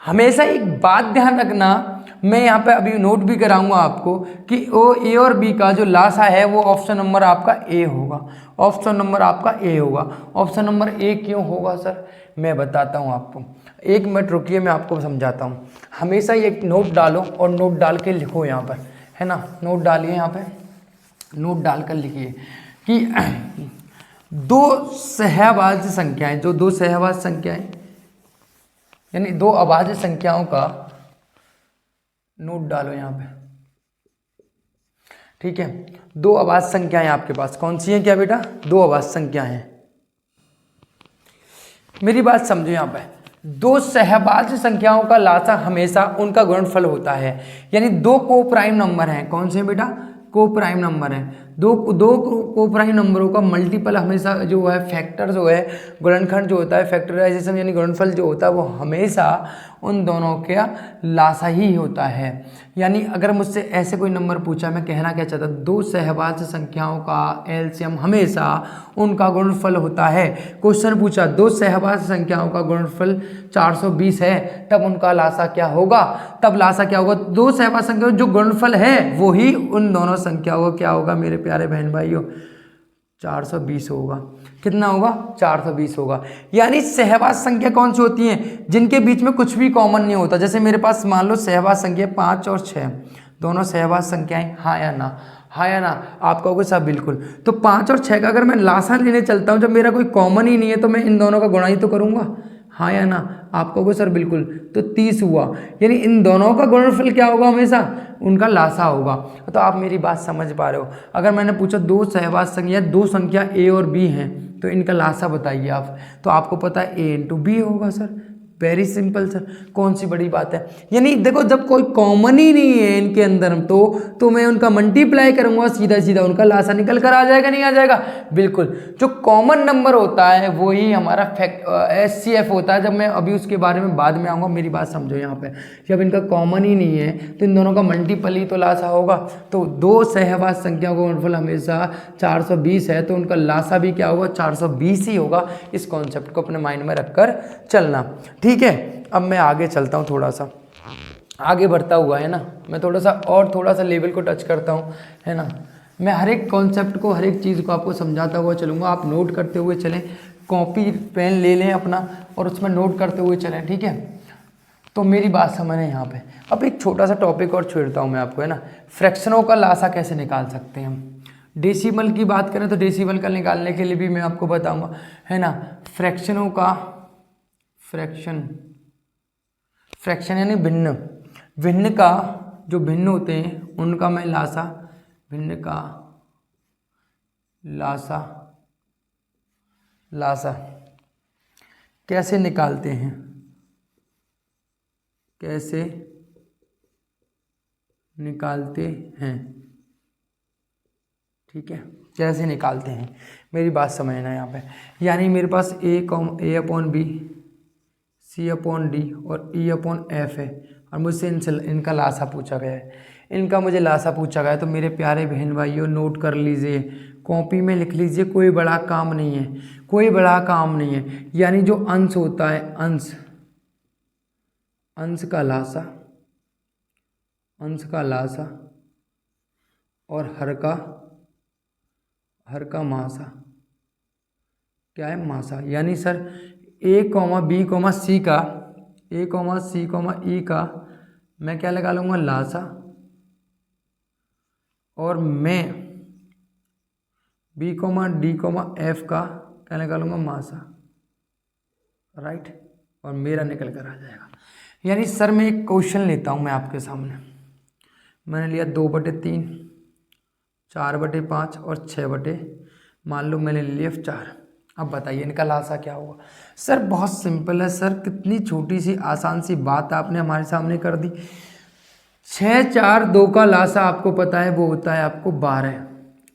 हमेशा एक बात ध्यान रखना, मैं यहाँ पे अभी नोट भी कराऊंगा आपको कि वो ए और बी का जो लासा है वो ऑप्शन नंबर आपका ए होगा, ऑप्शन नंबर आपका ए होगा। ऑप्शन नंबर ए क्यों होगा सर? मैं बताता हूँ आपको, 1 मिनट रुकिए, मैं आपको समझाता हूँ। हमेशा एक नोट डालो और नोट डाल के लिखो यहाँ पर, है ना। नोट डालिए यहाँ पे, नोट डालकर लिखिए कि 2 सहभाज्य संख्याएं, जो 2 सहभाज्य संख्याएं यानी 2 अभाज्य संख्याओं का नोट डालो यहाँ पे, ठीक है। 2 अभाज्य संख्याएं आपके पास कौन सी हैं? क्या बेटा? 2 अभाज्य संख्या हैं। मेरी बात समझो, यहाँ पे 2 सहभाज्य संख्याओं का लासा हमेशा उनका गुणनफल होता है। यानी 2 को प्राइम नंबर हैं, कौन से बेटा? को प्राइम नंबर है। दो को प्राइम नंबरों का मल्टीपल हमेशा जो है, फैक्टर जो है, गुणनखंड जो होता है, फैक्टराइजेशन यानी गुणनफल जो होता है, वो हमेशा उन दोनों का लासा ही होता है। यानी अगर मुझसे ऐसे कोई नंबर पूछा, मैं कहना क्या चाहता, 2 सहभाज्य संख्याओं का एलसीएम हमेशा उनका गुणनफल होता है। क्वेश्चन पूछा 2 सहभाज्य संख्याओं का गुणनफल 420 है, तब उनका लासा क्या होगा? तब लासा क्या होगा? 2 सहभाज्य संख्याओं जो गुणनफल है वो ही उन दोनों संख्याओं का क्या होगा मेरे प्यारे बहन भाइयों? 420 होगा। कितना होगा? 420 होगा। यानी सहवास संख्या कौन सी होती हैं? जिनके बीच में कुछ भी कॉमन नहीं होता। जैसे मेरे पास मान लो सहवास संख्या 5 और 6, दोनों सहवास संख्याएं, हाँ या ना? हाँ या ना? आप कहोगे सब बिल्कुल। तो 5 और 6 का अगर मैं लासा लेने चलता हूँ, जब मेरा कोई कॉमन ही नहीं है, तो मैं इन दोनों का गुणा ही तो करूँगा, हाँ या ना? आप कहोगे सर बिल्कुल। तो 30 हुआ। यानी इन दोनों का गुणनफल क्या होगा? हमेशा उनका लासा होगा। तो आप मेरी बात समझ पा रहे हो। अगर मैंने पूछा 2 सहवास संख्या, 2 संख्या ए और बी हैं, तो इनका लासा बताइए आप, तो आपको पता है ए इंटू बी होगा सर। वेरी सिंपल सर, कौन सी बड़ी बात है। यानी देखो, जब कोई कॉमन ही नहीं है इनके अंदर, तो मैं उनका मल्टीप्लाई करूंगा, सीधा सीधा उनका लासा निकल कर आ जाएगा, नहीं आ जाएगा? बिल्कुल। जो कॉमन नंबर होता है वही हमारा एचसीएफ होता है। जब मैं अभी उसके बारे में बाद में आऊँगा, मेरी बात समझो यहाँ पे। जब इनका कॉमन ही नहीं है तो इन दोनों का मल्टीपल ही तो लासा होगा। तो 2 सहवास संख्या का गुणनफल हमेशा 420 है, तो उनका लासा भी क्या होगा? 420 ही होगा। इस कॉन्सेप्ट को अपने माइंड में रखकर चलना, ठीक है। अब मैं आगे चलता हूँ, थोड़ा सा आगे बढ़ता हुआ, है ना। मैं थोड़ा सा लेवल को टच करता हूँ, है ना। मैं हर एक कॉन्सेप्ट को, हर एक चीज़ को आपको समझाता हुआ चलूँगा। आप नोट करते हुए चलें, कॉपी पेन ले लें अपना और उसमें नोट करते हुए चलें, ठीक है। तो मेरी बात समझें यहाँ पे। अब एक छोटा सा टॉपिक और छेड़ता हूँ मैं आपको, है ना। फ्रैक्शनों का लासा कैसे निकाल सकते हैं हम। डेसिमल की बात करें तो डेसिमल का निकालने के लिए भी मैं आपको बताऊँगा, है ना। फ्रैक्शनों का, फ्रैक्शन यानी भिन्न का जो भिन्न होते हैं उनका मैं लासा, भिन्न का लासा, लासा कैसे निकालते हैं, कैसे निकालते हैं, ठीक है, कैसे निकालते हैं, मेरी बात समझना यहाँ पे। यानी मेरे पास ए अपॉन बी, सी अपॉन डी और ई अपॉन एफ है और मुझसे इनका लासा पूछा गया है। इनका मुझे लासा पूछा गया है, तो मेरे प्यारे बहन भाइयों नोट कर लीजिए, कॉपी में लिख लीजिए, कोई बड़ा काम नहीं है, कोई बड़ा काम नहीं है। यानी जो अंश होता है, अंश, अंश का लासा, अंश का लासा और हर का मासा, क्या है, मासा। यानी सर ए कॉमा बी कॉमा सी का, ए कॉमा सी कॉमा ई का मैं क्या लगा लूँगा, लासा, और मैं B comma D comma F का क्या लगा लूँगा, मासा, राइट, और मेरा निकल कर आ जाएगा। यानी सर मैं एक क्वेश्चन लेता हूँ मैं आपके सामने, मैंने लिया 2/3, 4/5 और 6 मान लो मैंने ले लिया 4। अब बताइए इनका लासा क्या होगा। सर बहुत सिंपल है सर, कितनी छोटी सी आसान सी बात आपने हमारे सामने कर दी। 6, 4, 2 का लासा आपको पता है वो होता है आपको 12।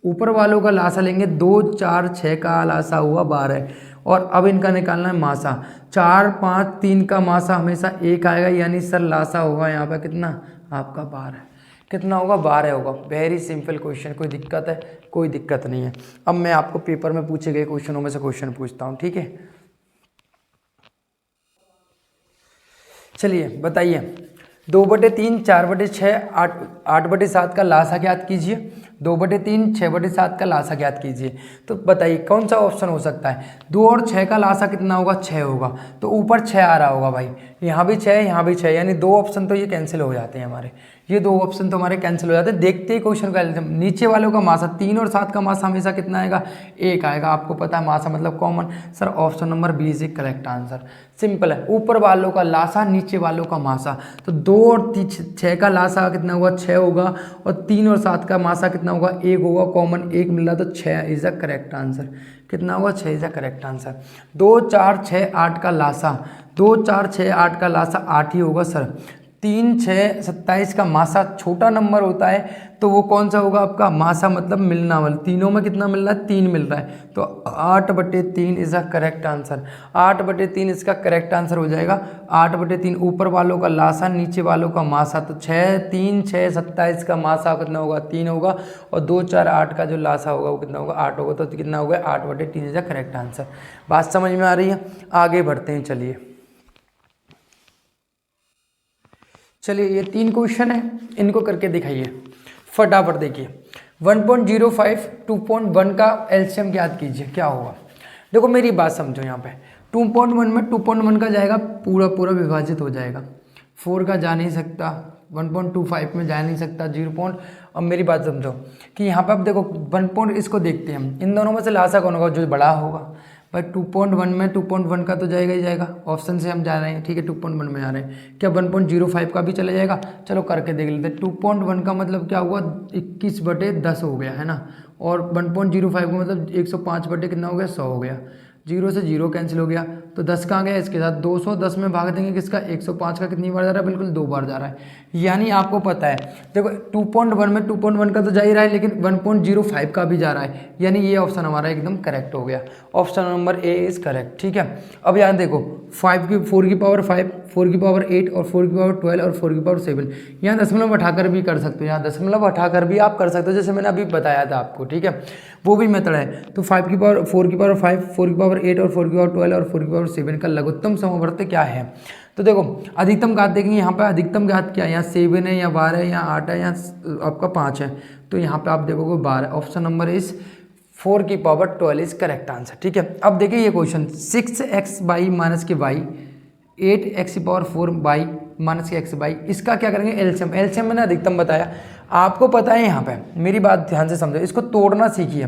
ऊपर वालों का लासा लेंगे, 2, 4, 6 का लासा हुआ 12। और अब इनका निकालना है मासा, 4, 5, 3 का मासा हमेशा 1 आएगा, यानी सर लासा होगा यहाँ पर कितना आपका 12। कितना होगा, 12 होगा। वेरी सिंपल क्वेश्चन, कोई दिक्कत है, कोई दिक्कत नहीं है। अब मैं आपको पेपर में पूछे गए क्वेश्चनों में से क्वेश्चन पूछता हूँ, ठीक है। चलिए बताइए, 2/3, 4/6, 8/7 का लासा ज्ञात कीजिए। 2/3, 6/7 का लासा ज्ञात कीजिए। तो बताइए कौन सा ऑप्शन हो सकता है। 2 और 6 का लासा कितना होगा, 6 होगा, तो ऊपर 6 आ रहा होगा भाई, यहाँ भी 6, यहाँ भी 6, यानी 2 ऑप्शन तो ये कैंसिल हो जाते हैं हमारे, ये 2 ऑप्शन तो हमारे कैंसिल हो जाते हैं। देखते ही क्वेश्चन का नीचे वालों का मासा, 3 और 7 का मासा हमेशा कितना आएगा, 1 आएगा। आपको पता है मासा मतलब common. Sir option number B is correct answer, simple है। ऊपर वालों का लासा, नीचे वालों का मासा, तो 2 और 6 का लासा कितना होगा, 6 होगा, और 3 और 7 का मासा कितना होगा, 1 होगा, कॉमन 1 मिल रहा, तो 6 इज अ करेक्ट आंसर। कितना होगा, 6 इज अ करेक्ट आंसर। 2, 4, 6, 8 का लासा, 2, 4, 6, 8 का लासा 8 ही होगा सर। 3, 6, 27 का मासा छोटा नंबर होता है, तो वो कौन सा होगा आपका, मासा मतलब मिलना वाला, तीनों में कितना मिल रहा है, 3 मिल रहा है, तो 8/3 इज अ करेक्ट आंसर। 8/3 इसका करेक्ट आंसर हो जाएगा। 8/3 ऊपर वालों का लासा, नीचे वालों का मासा, तो 6, 3, 6, 27 का मासा कितना होगा, 3 होगा, और 2, 4, 8 का जो लासा होगा वो कितना होगा, 8 होगा, तो कितना होगा, 8/3 इज अ करेक्ट आंसर। बात समझ में आ रही है, आगे बढ़ते हैं। चलिए ये 3 क्वेश्चन है, इनको करके दिखाइए फटाफट। देखिए 1.05, 2.1 का एलसीएम ज्ञात कीजिए, क्या होगा। देखो मेरी बात समझो, यहाँ पे 2.1 में 2.1 का जाएगा, पूरा पूरा विभाजित हो जाएगा, 4 का जा नहीं सकता, 1.25 में जा नहीं सकता, 0. अब मेरी बात समझो कि यहाँ पे अब देखो 1. इसको देखते हैं हम, इन दोनों में से लासा कौन होगा, जो बड़ा होगा भाई। 2.1 में 2.1 का तो जाएगा ही जाएगा, ऑप्शन से हम जा रहे हैं, ठीक है, 2.1 में आ रहे हैं। क्या 1.05 का भी चला जाएगा, चलो करके देख लेते हैं। 2.1 का मतलब क्या हुआ, 21/10 हो गया है ना, और 1.05 का मतलब 105 कितना हो गया, 100 हो गया। 0 से 0 कैंसिल हो गया, तो 10 कहाँ गया, इसके साथ 210 में भाग देंगे किसका, 105 का कितनी बार जा रहा है, बिल्कुल 2 बार जा रहा है। यानी आपको पता है, देखो 2.1 में 2.1 का तो जा ही रहा है, लेकिन 1.05 का भी जा रहा है, यानी ये ऑप्शन हमारा एकदम करेक्ट हो गया। Option number A is correct, ठीक है। अब यहाँ देखो 4 की पावर 5, 4 की पावर 8 और 4 की पावर 12 और 4 की पावर 7, यहाँ दशमलव हटाकर भी कर सकते हो, यहाँ दशमलव हटाकर भी आप कर सकते हो, जैसे मैंने अभी बताया था आपको, ठीक है, वो भी मेथड है। तो 4 की पावर 5, 4 की पावर 8 और 4 की पावर 12 और 4 की पावर 7 का लघुत्तम समवर्त क्या है। तो देखो अधिकतम घात देखेंगे, यहाँ पे अधिकतम घात क्या है, यहाँ 7 है या 12 है या 8 है या आपका 5 है, तो यहाँ पे आप देखोगे 12। ऑप्शन नंबर इज 4 की पावर 12 इज करेक्ट आंसर, ठीक है। अब देखिए ये क्वेश्चन 6x बाई माइनस के वाई, 8x की पावर 4 बाई माइनस के एक्स बाई, इसका क्या करेंगे, एलसीएम। एलसीएम मैंने अधिकतम बताया, आपको पता है यहाँ पे, मेरी बात ध्यान से समझो, इसको तोड़ना सीखिए।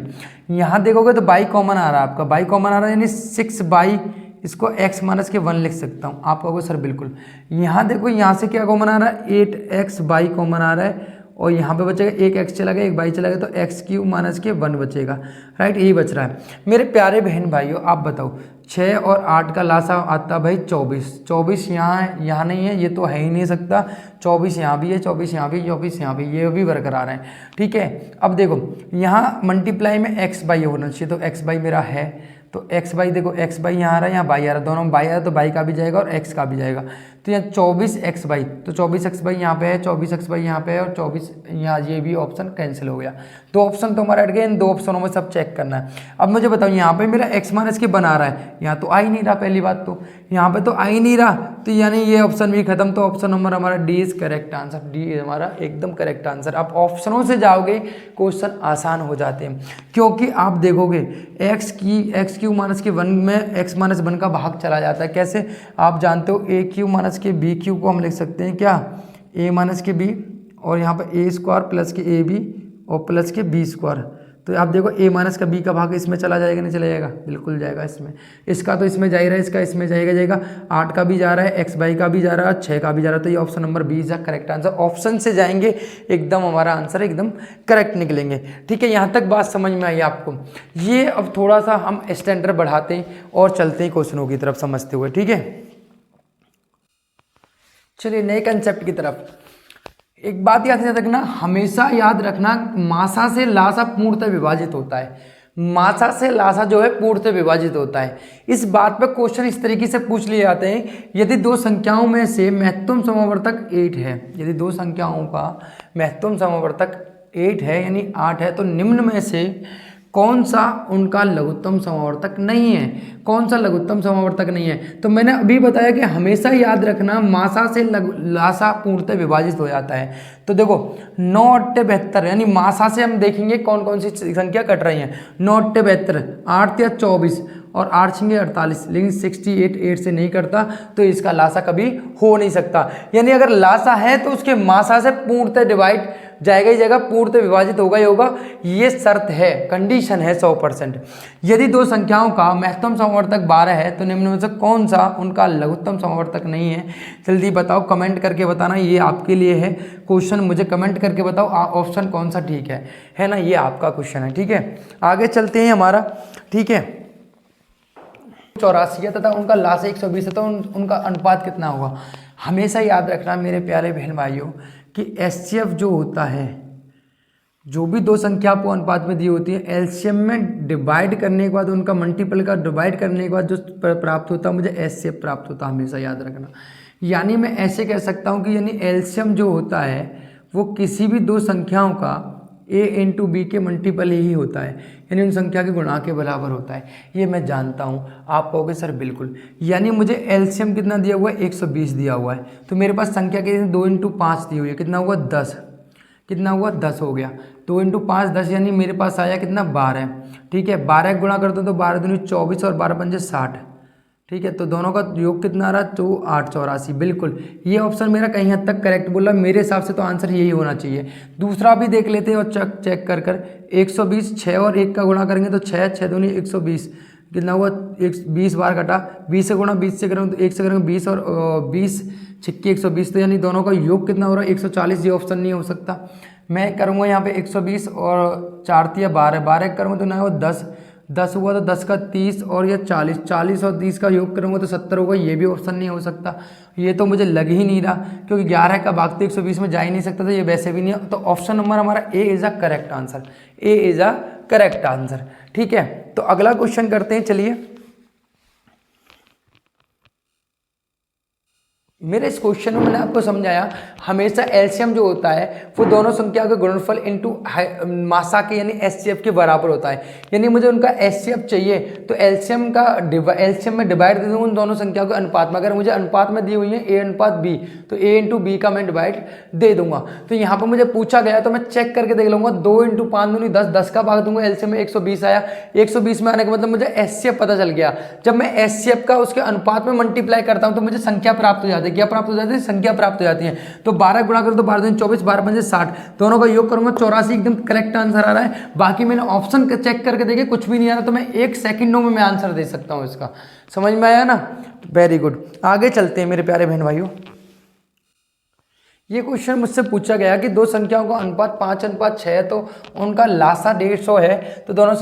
यहाँ देखोगे तो बाई कॉमन आ रहा है आपका, बाई कॉमन आ रहा है, यानी 6 बाई इसको x माइनस के 1 लिख सकता हूँ। आप कहोगे सर बिल्कुल। यहाँ देखो, यहाँ से क्या कॉमन आ रहा है, 8x बाई कॉमन आ रहा है और यहाँ पे बचेगा एक x चला गया, एक बाई चला गया, तो x क्यूब माइनस के 1 बचेगा, राइट, यही बच रहा है। मेरे प्यारे बहन भाइयों, आप बताओ 6 और 8 का लासा आता भाई 24, 24 यहाँ है, यहाँ नहीं है, ये तो है ही नहीं सकता, 24 यहाँ भी है, 24 यहाँ भी, 24 यहाँ भी, ये भी बरकरार है, ठीक है। अब देखो यहाँ मल्टीप्लाई में x बाई होना चाहिए, तो x बाई मेरा है, तो x बाई देखो, x बाई यहाँ आ रहा है, यहाँ बाई आ रहा है, दोनों में बाई आ रहा है, तो बाई का भी जाएगा और x का भी जाएगा, तो यहाँ 24x बाई, तो 24x बाई यहाँ पे है, 24x बाई यहाँ पे है और 24 यहाँ, ये भी ऑप्शन कैंसिल हो गया। दो ऑप्शन तो हमारा हट गए, इन दो ऑप्शनों में सब चेक करना है। अब मुझे बताओ यहाँ पे मेरा x माइनस के बना रहा है, यहाँ तो आ ही नहीं रहा, पहली बात तो यहाँ पे तो आ ही नहीं रहा, तो यानी ये ऑप्शन भी खत्म, तो ऑप्शन नंबर हमारा D is correct answer, D is हमारा एकदम करेक्ट आंसर। आप ऑप्शनों से जाओगे क्वेश्चन आसान हो जाते हैं, क्योंकि आप देखोगे एक्स क्यू माइनस के 1 में एक्स माइनस 1 का भाग चला जाता है। कैसे, आप जानते हो ए क्यू माइनस के बी क्यू को हम लिख सकते हैं क्या, ए माइनस के बी, और यहाँ पर ए स्क्वायर प्लस के ए बी और प्लस के बी स्क्वायर, तो आप देखो ए माइनस का बी का भाग इसमें चला जाएगा, नहीं चला जाएगा, बिल्कुल जाएगा इसमें, इसका तो इसमें जा ही रहा है, इसका इसमें जाएगा, 8 का भी जा रहा है, एक्स बाई का भी जा रहा है, 6 का भी जा रहा है, तो ये option number B is the correct answer. Option से जाएंगे एकदम हमारा आंसर एकदम करेक्ट निकलेंगे, ठीक है। यहाँ तक बात समझ में आई आपको। ये अब थोड़ा सा हम स्टैंडर्ड बढ़ाते हैं और चलते हैं क्वेश्चनों की तरफ समझते हुए, ठीक है। चलिए नए कंसेप्ट की तरफ। एक बात याद रखना, हमेशा याद रखना, मासा से लासा पूर्णतः विभाजित होता है, मासा से लासा जो है पूर्णतः विभाजित होता है। इस बात पर क्वेश्चन इस तरीके से पूछ लिए जाते हैं, यदि दो संख्याओं में से महत्तम समावर्तक 8 है, यदि दो संख्याओं का महत्तम समावर्तक 8 है यानी 8 है, तो निम्न में से कौन सा उनका लघुत्तम समावर्तक नहीं है, कौन सा लघुत्तम समावर्तक नहीं है। तो मैंने अभी बताया कि हमेशा याद रखना, मासा से लासा पूर्णतः विभाजित हो जाता है। तो देखो 9 8 72 यानी मासा से हम देखेंगे कौन कौन सी संख्या कट रही हैं। 9 8 72, 8 या 24 और 8 6 48, लेकिन 68 8 से नहीं करता, तो इसका लासा कभी हो नहीं सकता। यानी अगर लासा है तो उसके मासा से पूर्णतः डिवाइड जाएगा ही जाएगा, पूर्णतः विभाजित होगा ही होगा, ये शर्त है, कंडीशन है 100%। यदि दो संख्याओं का महत्तम समावर्तक 12 है तो निम्न में से कौन सा उनका लघुत्तम समावर्तक नहीं है। जल्दी बताओ, कमेंट करके बताना, ये आपके लिए है क्वेश्चन, मुझे कमेंट करके बताओ ऑप्शन कौन सा ठीक है ना, ये आपका क्वेश्चन है, ठीक है। आगे चलते हैं हमारा, ठीक है। 84 है तथा उनका लासा 120 है, तो उनका अनुपात कितना होगा। हमेशा याद रखना मेरे प्यारे बहन भाइयों कि एचसीएफ जो होता है, जो भी दो संख्या आपको अनुपात में दी होती है, एलसीएम में डिवाइड करने के बाद उनका मल्टीपल का डिवाइड करने के बाद जो प्राप्त होता है मुझे एचसीएफ प्राप्त होता है, हमेशा याद रखना। यानी मैं ऐसे कह सकता हूँ कि यानी एलसीएम जो होता है वो किसी भी दो संख्याओं का a इंटू बी के मल्टीपल ही होता है, यानी उन संख्या के गुणा के बराबर होता है। ये मैं जानता हूँ, आप कहोगे सर बिल्कुल, यानी मुझे एलसीएम कितना दिया हुआ है, 120 दिया हुआ है, तो मेरे पास संख्या के 2 इंटू 5 दी हुई है, कितना हुआ 10, कितना हुआ 10 हो गया, 2 इंटू 5 10, यानी मेरे पास आया कितना 12, ठीक है। 12 गुणा करते तो 12 दूनी 24 और 12 पंजे 60, ठीक है। तो दोनों का योग कितना आ रहा, तो 8 84, बिल्कुल ये ऑप्शन मेरा कहीं हद तक करेक्ट बोला, मेरे हिसाब से तो आंसर यही होना चाहिए। दूसरा भी देख लेते हैं और चेक कर 120, 6 और 1 का गुणा करेंगे तो 6 6 दूनी 120, कितना हुआ 20 बार कटा, 20 से गुणा 20 से करेंगे तो 1 से करेंगे 20 और 20 छिक्की 120, तो यानी दोनों का योग कितना हो रहा है 140। ये ऑप्शन नहीं हो सकता, मैं करूँगा यहाँ पे 120 और 4 या 12, 12 करूँगा तो ना हो 10, 10 हुआ तो 10 का 30 और यह 40, 40 और 30 का योग करूँगा तो 70 होगा, ये भी ऑप्शन नहीं हो सकता। ये तो मुझे लग ही नहीं रहा, क्योंकि 11 का भाग तो 120 में जा ही नहीं सकता, तो ये वैसे भी नहीं है। तो ऑप्शन नंबर हमारा A is a correct answer, A is a correct answer, ठीक है। तो अगला क्वेश्चन करते हैं, चलिए। मेरे इस क्वेश्चन में मैंने आपको समझाया, हमेशा एलसीएम जो होता है वो दोनों संख्या के गुणनफल इनटू मासा के यानी एचसीएफ के बराबर होता है। यानी मुझे उनका एचसीएफ चाहिए तो एलसीएम में डिवाइड दे दूँगा उन दोनों संख्या के अनुपात में। अगर मुझे अनुपात में दी हुई है ए अनुपात बी, तो ए इंटू बी का मैं डिवाइड दे दूंगा। तो यहाँ पर मुझे पूछा गया तो मैं चेक करके देख लूँगा, 2 इंटू 5 दूनी 10, 10 का भाग दूंगा, एलसीएम में 120 आया, 120 में आने का मतलब मुझे एचसीएफ पता चल गया। जब मैं एचसीएफ का उसके अनुपात में मल्टीप्लाई करता हूँ तो मुझे संख्या प्राप्त हो जाती है। है, क्या प्राप्त हो जाती है, संख्या प्राप्त हो जाती है। तो 12 गुणा करो तो 12 दूनी 24, 12 पंजे 60, दोनों का योग करूंगा 84, एकदम करेक्ट आंसर आ रहा है। बाकी मैंने ऑप्शन चेक करके देखे, कुछ भी नहीं आ रहा, तो मैं 1 सेकंडों में मैं आंसर दे सकता हूँ इसका। समझ में आया ना, वेरी गुड। आगे चलते हैं मेरे प्यारे बहन भाइयों। ये क्वेश्चन मुझसे पूछा गया कि दो संख्याओं का अनुपात 5:6 है, तो उनका लासा 150 है, तो उन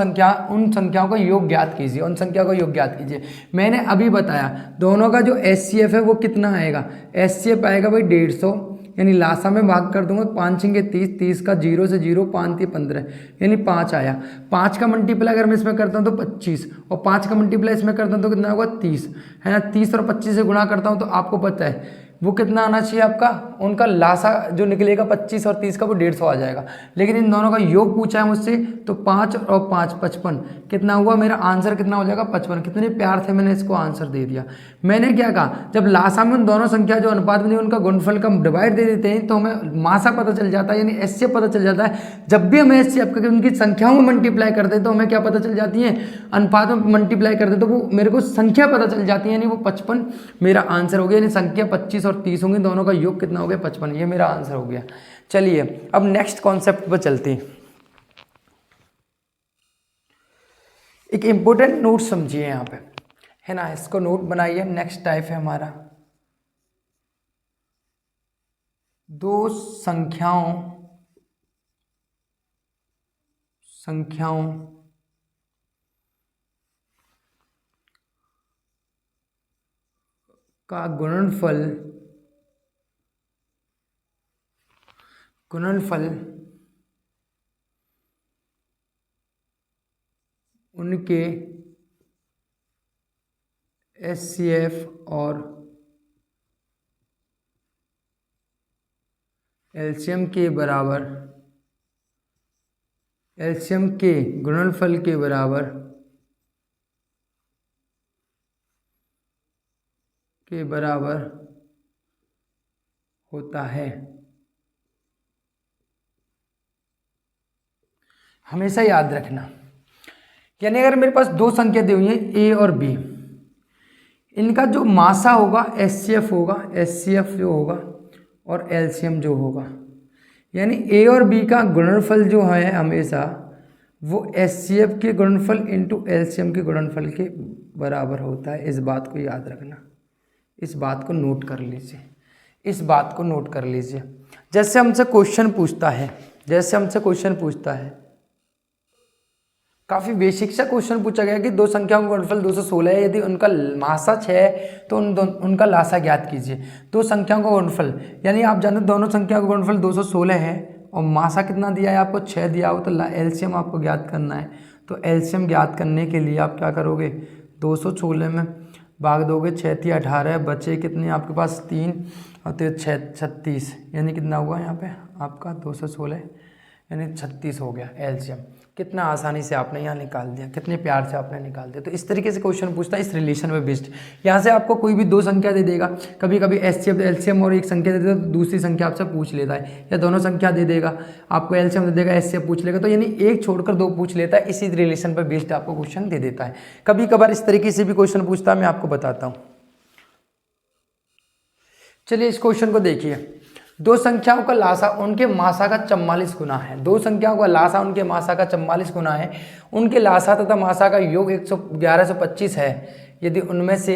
संख्याओं का योग ज्ञात कीजिए, उन संख्याओं का योग ज्ञात कीजिए। मैंने अभी बताया दोनों का जो एचसीएफ है वो कितना आएगा, एचसीएफ आएगा भाई 150, यानी लासा में भाग कर दूंगा, 5 छंगे 30, 30 का 0 से 0, 5 3 15, यानी 5 आया। 5 का मल्टीप्लाई अगर मैं इसमें करता हूँ तो 25, और 5 का मल्टीप्लाई इसमें करता हूँ तो कितना होगा 30, है ना। 30 और 25 से गुणा करता हूँ तो आपको पता है वो कितना आना चाहिए आपका, उनका लासा जो निकलेगा 25 और 30 का वो 150 आ जाएगा। लेकिन इन दोनों का योग पूछा है मुझसे, तो 5 और 5 55, कितना हुआ मेरा आंसर, कितना हो जाएगा 55। कितने प्यार से मैंने इसको आंसर दे दिया। मैंने क्या कहा, जब लासा में उन दोनों संख्या जो अनुपात बनी उनका गुणनफल का डिवाइड दे देते हैं तो हमें मासा पता चल जाता है, यानी एचसीएफ पता चल जाता है। जब भी हमें एचसीएफ करके उनकी संख्याओं में मल्टीप्लाई करते हैं तो हमें क्या पता चल जाती है, अनुपात में मल्टीप्लाई करते हैं तो वो मेरे को संख्या पता चल जाती है, यानी वो 55 मेरा आंसर हो गया। यानी संख्या 25 और 30 होंगे, दोनों का योग कितना हो गया 55, ये मेरा आंसर हो गया। चलिए अब नेक्स्ट कॉन्सेप्ट पर चलते हैं। एक इंपॉर्टेंट नोट समझिए यहाँ पे, है ना, इसको नोट बनाइए। नेक्स्ट टाइप है हमारा दो संख्याओं का गुणनफल उनके एचसीएफ और एलसीएम के बराबर, एलसीएम के गुणनफल के बराबर होता है। हमेशा याद रखना, यानी अगर मेरे पास दो संख्या दी हुई है ए और बी, इनका जो मासा होगा एचसीएफ होगा, एचसीएफ जो होगा और एलसीएम जो होगा, यानी ए और बी का गुणनफल जो है हमेशा वो एचसीएफ के गुणनफल इंटू एलसीएम के गुणनफल के बराबर होता है। इस बात को याद रखना, इस बात को नोट कर लीजिए, इस बात को नोट कर लीजिए। जैसे हमसे क्वेश्चन पूछता है, काफ़ी बेसिक सा क्वेश्चन पूछा गया कि दो संख्याओं का गुणनफल 216 है, यदि उनका मासा 6 है तो उनका लासा ज्ञात कीजिए। दो संख्याओं का गुणनफल, यानी आप जानते दोनों संख्याओं का गुणनफल 216 है और मासा कितना दिया है आपको 6 दिया हो, तो एलसीएम आपको ज्ञात करना है। तो एलसीएम ज्ञात करने के लिए आप क्या करोगे, 216 में भाग दोगे, 6 3 18, बचे कितने आपके पास 3 और 6 36, यानी कितना हुआ यहाँ पे आपका 216 यानी 36 हो गया एलसीएम। कितना आसानी से आपने यहाँ निकाल दिया, कितने प्यार से आपने निकाल दिया। तो इस तरीके से क्वेश्चन पूछता है इस रिलेशन में बेस्ड। यहाँ से आपको कोई भी दो संख्या दे देगा, कभी कभी एचसीएफ एलसीएम और एक संख्या दे देगा तो दूसरी संख्या आपसे पूछ लेता है, या दोनों संख्या दे देगा आपको एलसीएम दे देगा एचसीएफ पूछ लेगा, तो यानी एक छोड़कर दो पूछ लेता है, इसी रिलेशन पर बेस्ड आपको क्वेश्चन दे देता है। कभी कभार इस तरीके से भी क्वेश्चन पूछता है, मैं आपको बताता हूँ। चलिए इस क्वेश्चन को देखिए, दो संख्याओं का लासा उनके मासा का 44 गुना है। दो संख्याओं का लासा उनके मासा का 44 गुना है। उनके लासा तथा मासा का योग 1125 है। यदि उनमें से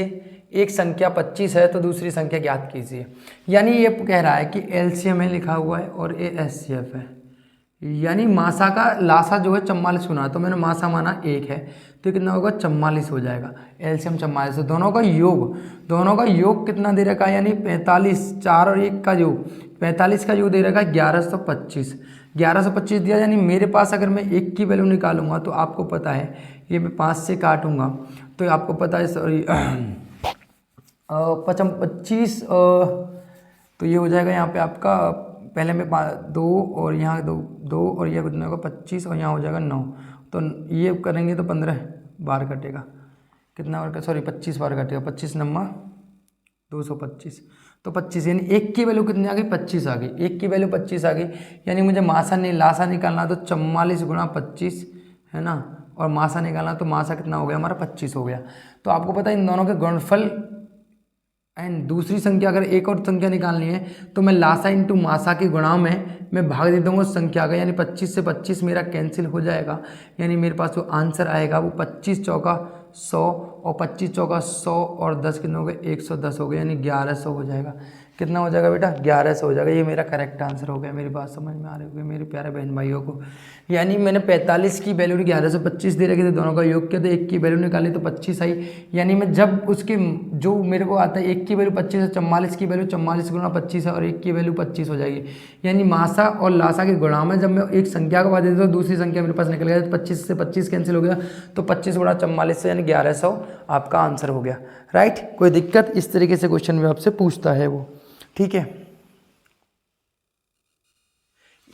एक संख्या 25 है तो दूसरी संख्या ज्ञात कीजिए। यानी ये कह रहा है कि एलसीएम में लिखा हुआ है और ये एचसीएफ है, यानी मासा का लासा जो है 44 गुना, तो मैंने मासा माना 1 है तो कितना होगा 44 हो जाएगा, एलसीएम 44। तो दोनों का योग कितना दे रखा है, यानी 45, 4 और 1 का योग 45 का योग दे रखा है 1125 दिया। यानी मेरे पास अगर मैं 1 की वैल्यू निकालूंगा तो आपको पता है ये मैं 5 से काटूंगा तो आपको पता है, सॉरी 25, तो ये हो जाएगा यहाँ पे आपका, पहले में 2 और यहाँ 2 और ये कितना होगा 25 और यहाँ हो जाएगा 9, तो ये करेंगे तो 15 बार कटेगा, कितना बार, सॉरी 25 बार कटेगा, 25 नंबर 225, तो 25 यानी 1 की वैल्यू कितनी आ गई 25 आ गई, 1 की वैल्यू 25 आ गई। यानी मुझे लासा निकालना तो 44 गुणा 25 है ना, और मासा निकालना तो मासा कितना हो गया हमारा 25 हो गया। तो आपको पता है इन दोनों के गुणनफल एंड दूसरी संख्या अगर एक और संख्या निकालनी है तो मैं लासा इंटू मासा के गुणा में मैं भाग दे दूँगा उस संख्या का, यानी 25 से 25 मेरा कैंसिल हो जाएगा, यानी मेरे पास जो आंसर आएगा वो 25 चौका 100 और 25 चौका 100 और 10 कितने हो गए, 110 हो गए, यानी 1100 हो जाएगा। कितना हो जाएगा बेटा, 1100 हो जाएगा। ये मेरा करेक्ट आंसर हो गया। मेरी बात समझ में आ रही होगी मेरे प्यारे बहन भाइयों को। यानी मैंने 45 की वैल्यू 1125 दे रखी थी, दोनों का योग किया तो एक की वैल्यू निकाली तो 25 आई। यानी मैं जब उसके जो मेरे को आता है एक की वैल्यू 25 है, 44 की वैल्यू 44 गुणा 25 है और एक की वैल्यू 25 हो जाएगी। यानी मासा और लासा के गुणा में जब मैं एक संख्या को बाद देता हूँ दूसरी संख्या मेरे पास निकल गया, तो 25 से 25 कैंसिल हो गया, तो 25 गुणा 44 से यानी 1100 आपका आंसर हो गया। राइट, कोई दिक्कत? इस तरीके से क्वेश्चन में आपसे पूछता है वो, ठीक है।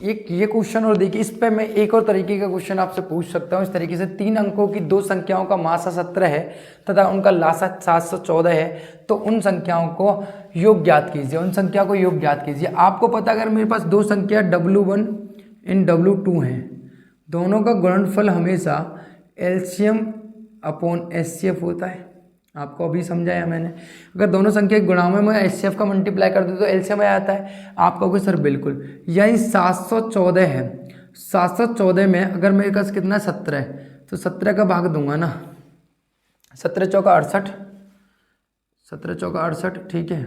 एक ये क्वेश्चन और देखिए, इस पे मैं एक और तरीके का क्वेश्चन आपसे पूछ सकता हूँ। इस तरीके से 3 अंकों की दो संख्याओं का मासा 17 है तथा उनका लासा 714 है, तो उन संख्याओं को योग ज्ञात कीजिए। उन संख्या को योग ज्ञात कीजिए। आपको पता अगर मेरे पास दो संख्या W1 इन W2 हैं, दोनों का गुणनफल हमेशा एलसीएम अपॉन एचसीएफ होता है। आपको अभी समझाया मैंने। अगर दोनों संख्या के गुणा में मैं एचसीएफ का मल्टीप्लाई कर दूँ तो एलसीएम आ जाता है। आप कहोगे सर बिल्कुल, यानी 714 है, 714 में अगर मेरे पास कितना है 17 तो 17 का भाग दूंगा ना, 17 चौका 68, 17 चौका 68, ठीक है।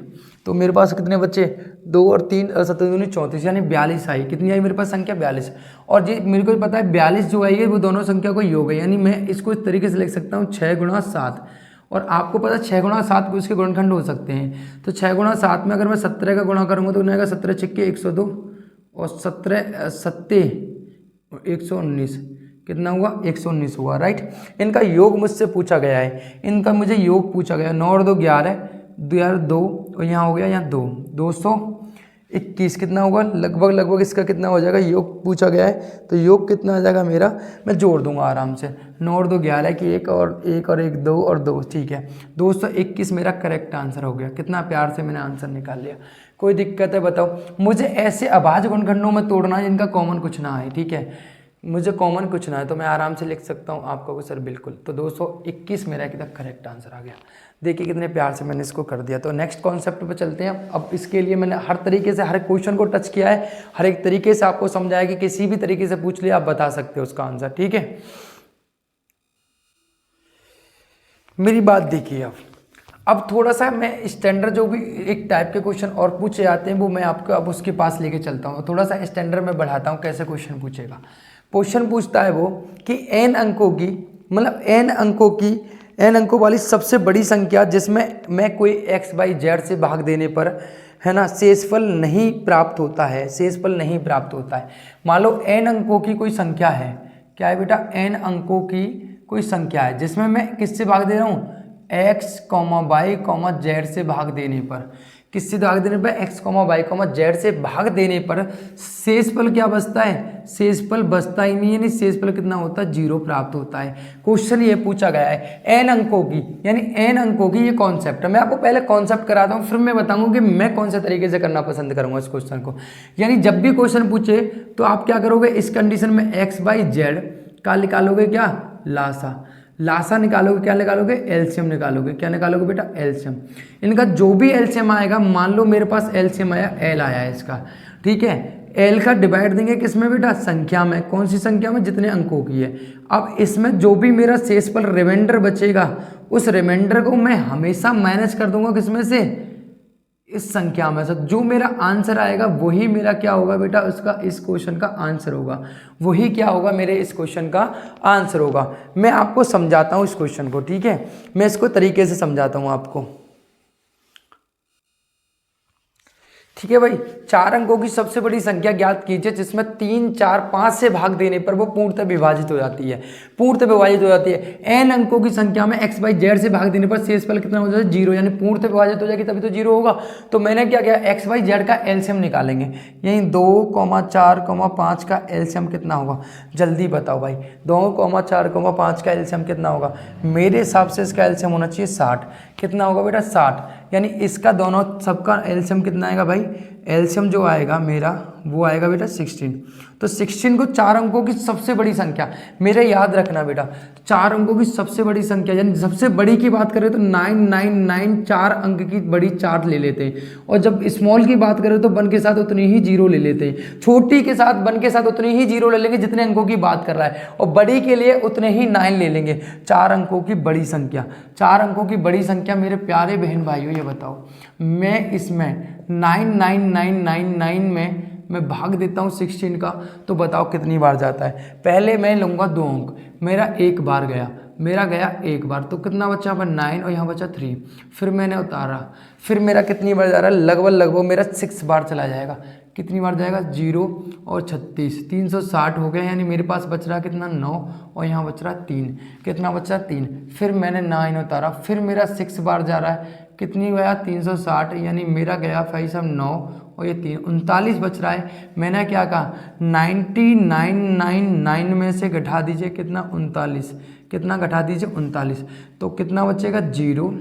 तो मेरे पास कितने बच्चे, 2 और 3 17 दूनी 34, यानी 42 आई। कितनी आई मेरे पास संख्या, 42। और जी मेरे को पता है 42 जो आई है वो दोनों संख्या को योग है, यानी मैं इसको इस तरीके से लिख सकता हूँ 6 गुणा 7। और आपको पता है 6 गुणा 7 को उसके गुणनखंड हो सकते हैं। तो 6 गुणा 7 में अगर मैं 17 का गुणा करूँगा तो आएगा 17 छिक्के 102 और 17 सत्ते 119, कितना हुआ, 119 हुआ। राइट, इनका योग मुझसे पूछा गया है, इनका मुझे योग पूछा गया। 9 और 2 11, 2 यार 2 और यहाँ हो गया यहाँ 2, 221 कितना होगा, लगभग इसका कितना हो जाएगा, योग पूछा गया है तो योग कितना आ जाएगा मेरा, मैं जोड़ दूंगा आराम से। 9 और 2 11 की एक और एक 2 और 2, ठीक है, 221 मेरा करेक्ट आंसर हो गया। कितना प्यार से मैंने आंसर निकाल लिया। कोई दिक्कत है बताओ? मुझे ऐसे अभाज्य गुणनखंडों में तोड़ना है जिनका कॉमन कुछ ना है, ठीक है, मुझे कॉमन कुछ ना है तो मैं आराम से लिख सकता हूँ। आपका को सर बिल्कुल, तो 221 मेरा एकदम करेक्ट आंसर आ गया। देखिए कितने प्यार से मैंने इसको कर दिया। तो नेक्स्ट कॉन्सेप्ट पे चलते हैं। अब इसके लिए मैंने हर तरीके से हर क्वेश्चन को टच किया है, हर एक तरीके से आपको समझाया कि किसी भी तरीके से पूछ लिया आप बता सकते हो उसका आंसर, ठीक है। मेरी बात देखिए, अब थोड़ा सा मैं स्टैंडर्ड जो भी एक टाइप के क्वेश्चन और पूछे जाते हैं वो मैं आपको अब उसके पास लेके चलता हूँ। थोड़ा सा स्टैंडर्ड में बढ़ाता हूँ कैसे क्वेश्चन पूछेगा। क्वेश्चन पूछता है वो कि n अंकों की, मतलब n अंकों वाली सबसे बड़ी संख्या जिसमें मैं कोई x बाई जेड से भाग देने पर, है ना, शेषफल नहीं प्राप्त होता है, शेषफल नहीं प्राप्त होता है। मान लो n अंकों की कोई संख्या है, क्या है बेटा, n अंकों की कोई संख्या है जिसमें मैं किससे भाग दे रहा हूँ, x, y, z से भाग देने पर, किससे भाग देने पर, x, y, z से भाग देने पर शेषफल क्या बचता है, शेषफल बचता ही नहीं, यानी शेषफल कितना होता है, 0 प्राप्त होता है। क्वेश्चन ये पूछा गया है n अंकों की, यानी n अंकों की ये कॉन्सेप्ट है। मैं आपको पहले कॉन्सेप्ट कराता हूँ, फिर मैं बताऊंगा कि मैं कौन से तरीके से करना पसंद करूंगा इस क्वेश्चन को। यानी जब भी क्वेश्चन पूछे तो आप क्या करोगे, इस कंडीशन में x बाई जेड का निकालोगे, क्या, लासा निकालोगे, क्या निकालोगे, एलसीएम निकालोगे, क्या निकालोगे बेटा, एलसीएम। इनका जो भी एलसीएम आएगा, मान लो मेरे पास एलसीएम आया, एल आया है इसका, ठीक है, एल का डिवाइड देंगे किसमें बेटा, संख्या में। कौन सी संख्या में, जितने अंकों की है। अब इसमें जो भी मेरा शेषफल रिमाइंडर बचेगा उस रिमाइंडर को मैं हमेशा माइनस कर दूंगा किसमें से, इस संख्या में से। जो मेरा आंसर आएगा वही मेरा क्या होगा बेटा, उसका इस क्वेश्चन का आंसर होगा, वही क्या होगा, मेरे इस क्वेश्चन का आंसर होगा। मैं आपको समझाता हूँ इस क्वेश्चन को, ठीक है, मैं इसको तरीके से समझाता हूँ आपको, ठीक है भाई। 4 अंकों की सबसे बड़ी संख्या ज्ञात कीजिए जिसमें 3, 4, 5 से भाग देने पर वो पूर्णतः विभाजित हो जाती है, पूर्णतः विभाजित हो जाती है। n अंकों की संख्या में x बाई जेड से भाग देने पर शेषफल कितना हो जाता है, 0, यानी पूर्णतः विभाजित हो जाएगी तभी तो 0 होगा। तो मैंने क्या किया, x बाई जेड का एलसीएम निकालेंगे, यही 2, 4, 5 का एलसीएम कितना होगा, जल्दी बताओ भाई। 2, 4, 5 का एलसीएम कितना होगा, मेरे हिसाब से इसका एलसीएम होना चाहिए 60। कितना होगा बेटा, 60, यानी इसका दोनों सबका एलसीएम कितना आएगा भाई, एलसीएम जो आएगा मेरा वो आएगा बेटा 16। तो 16 को 4 अंकों की सबसे बड़ी संख्या, मेरे याद रखना बेटा 4 अंकों की सबसे बड़ी संख्या, यानी सबसे बड़ी की बात करें तो 999 4 अंक की बड़ी 4 ले लेते हैं, और जब स्मॉल की बात करें तो 1 के साथ उतनी ही 0 ले लेते हैं, छोटी के साथ 1 के साथ उतनी ही 0 ले लेंगे जितने अंकों की बात कर रहा है, और बड़ी के लिए उतने ही 9 ले लेंगे। 4 अंकों की बड़ी संख्या, 4 अंकों की बड़ी संख्या मेरे प्यारे बहन भाइयों, ये बताओ मैं इसमें 99999 में मैं भाग देता हूँ 16 का, तो बताओ कितनी बार जाता है। पहले मैं लूँगा 2 अंक, मेरा एक बार गया, मेरा गया एक बार, तो कितना बचा पर 9 और यहाँ बचा 3, फिर मैंने उतारा, फिर मेरा कितनी बार जा रहा है, लगभग मेरा 6 बार चला जाएगा। कितनी बार जाएगा, 0 और 36, 360 हो गया, यानी मेरे पास बच रहा कितना 9 और यहाँ बच रहा 3, कितना बच रहा 3, फिर मैंने 9 उतारा, फिर मेरा 6 बार जा रहा है, कितनी गया 360, यानी मेरा गया भाई साहब 9 और ये 3, 39 बच रहा है। मैंने क्या कहा 9999 में से घटा दीजिए कितना 39, कितना घटा दीजिए 39, तो कितना बचेगा 0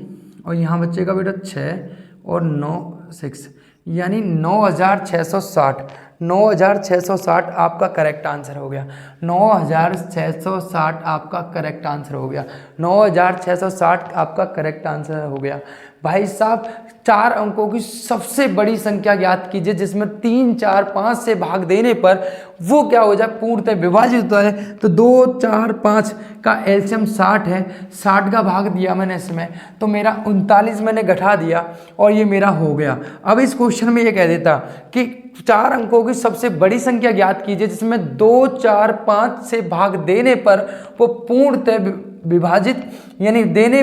और यहाँ बचेगा बेटा 6 और 9 6, यानी 9660, 9660 आपका करेक्ट आंसर हो गया, 9660 आपका करेक्ट आंसर हो गया, 9660 आपका करेक्ट आंसर हो गया। भाई साहब 4 अंकों की सबसे बड़ी संख्या ज्ञात कीजिए जिसमें 3 4 5 से भाग देने पर वो क्या हो जाए, पूर्णतः विभाजित होता है। तो 2 4 5 का एलसीएम 60 है, 60 का भाग दिया मैंने इसमें, तो मेरा 39 मैंने घटा दिया और ये मेरा हो गया। अब इस क्वेश्चन में ये कह देता कि 4 अंकों की सबसे बड़ी संख्या ज्ञात कीजिए जिसमें 2 4 5 से भाग देने पर वो पूर्णतः विभाजित, यानी देने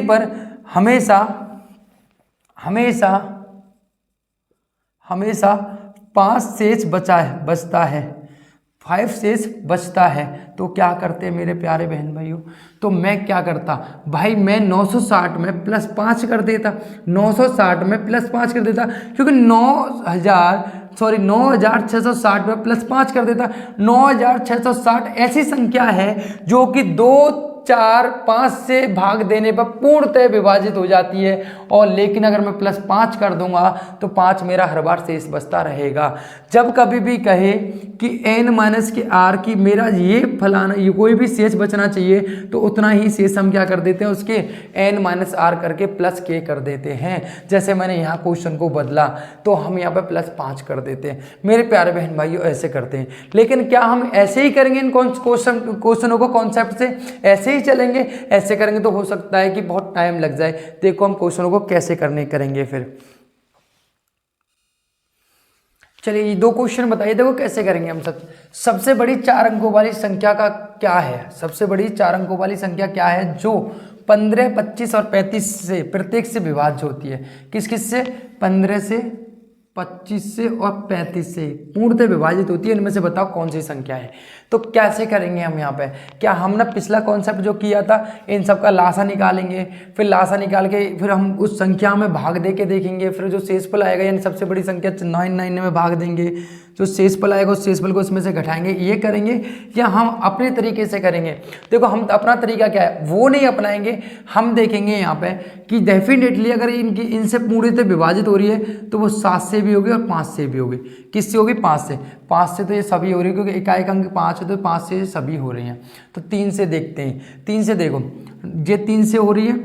पर हमेशा 5 शेष बचता है, 5 शेष बचता है। तो क्या करते हैं मेरे प्यारे बहन भाइयों, तो मैं क्या करता भाई, मैं 960 में प्लस 5 कर देता, 960 में प्लस 5 कर देता, क्योंकि 9660 में प्लस 5 कर देता। 9660 ऐसी संख्या है जो कि 2 4 5 से भाग देने पर पूर्णतः विभाजित हो जाती है, और लेकिन अगर मैं प्लस 5 कर दूंगा तो 5 मेरा हर बार शेष बचता रहेगा। जब कभी भी कहे कि n माइनस के r की मेरा ये फलाना ये कोई भी शेष बचना चाहिए, तो उतना ही शेष हम क्या कर देते हैं, उसके n माइनस r करके प्लस k कर देते हैं। जैसे मैंने यहाँ क्वेश्चन को बदला तो हम यहाँ पर प्लस 5 कर देते हैं। मेरे प्यारे बहन भाइयों ऐसे करते हैं, लेकिन क्या हम ऐसे ही करेंगे इन क्वेश्चनों को कॉन्सेप्ट से ऐसे ही चलेंगे? ऐसे करेंगे तो हो सकता है कि बहुत टाइम लग जाए। देखो हम क्वेश्चनों को कैसे करेंगे फिर। चलिए ये 2 क्वेश्चन बताइए, देखो कैसे करेंगे हम सबसे बड़ी 4 अंकों वाली संख्या का क्या है, सबसे बड़ी 4 अंकों वाली संख्या क्या है जो 15 25 और 35 से प्रत्येक से विभाज्य होती है। किस किस से? 15 से 25 से और 35 से पूर्णतः विभाजित होती है। इनमें से बताओ कौन सी संख्या है। तो कैसे करेंगे हम यहाँ पे, क्या हम ना पिछला कॉन्सेप्ट जो किया था इन सब का लासा निकालेंगे, फिर लासा निकाल के फिर हम उस संख्या में भाग दे के देखेंगे, फिर जो शेषफल आएगा यानी सबसे बड़ी संख्या 999 में भाग देंगे, जो शेषफल आएगा उस शेषफल को उसमें से घटाएंगे, ये करेंगे या हम अपने तरीके से करेंगे? देखो हम अपना तरीका क्या है वो नहीं अपनाएंगे, हम देखेंगे यहाँ पे कि डेफिनेटली अगर इनसे पूर्णतः विभाजित हो रही है तो वो 7 से भी होगी और 5 से भी होगी। किससे होगी? 5 से तो ये सभी हो रही है क्योंकि इकाई अंक 5 है तो 5 से सभी हो रही हैं। तो 3 से देखते हैं, 3 से देखो ये 3 से हो रही है,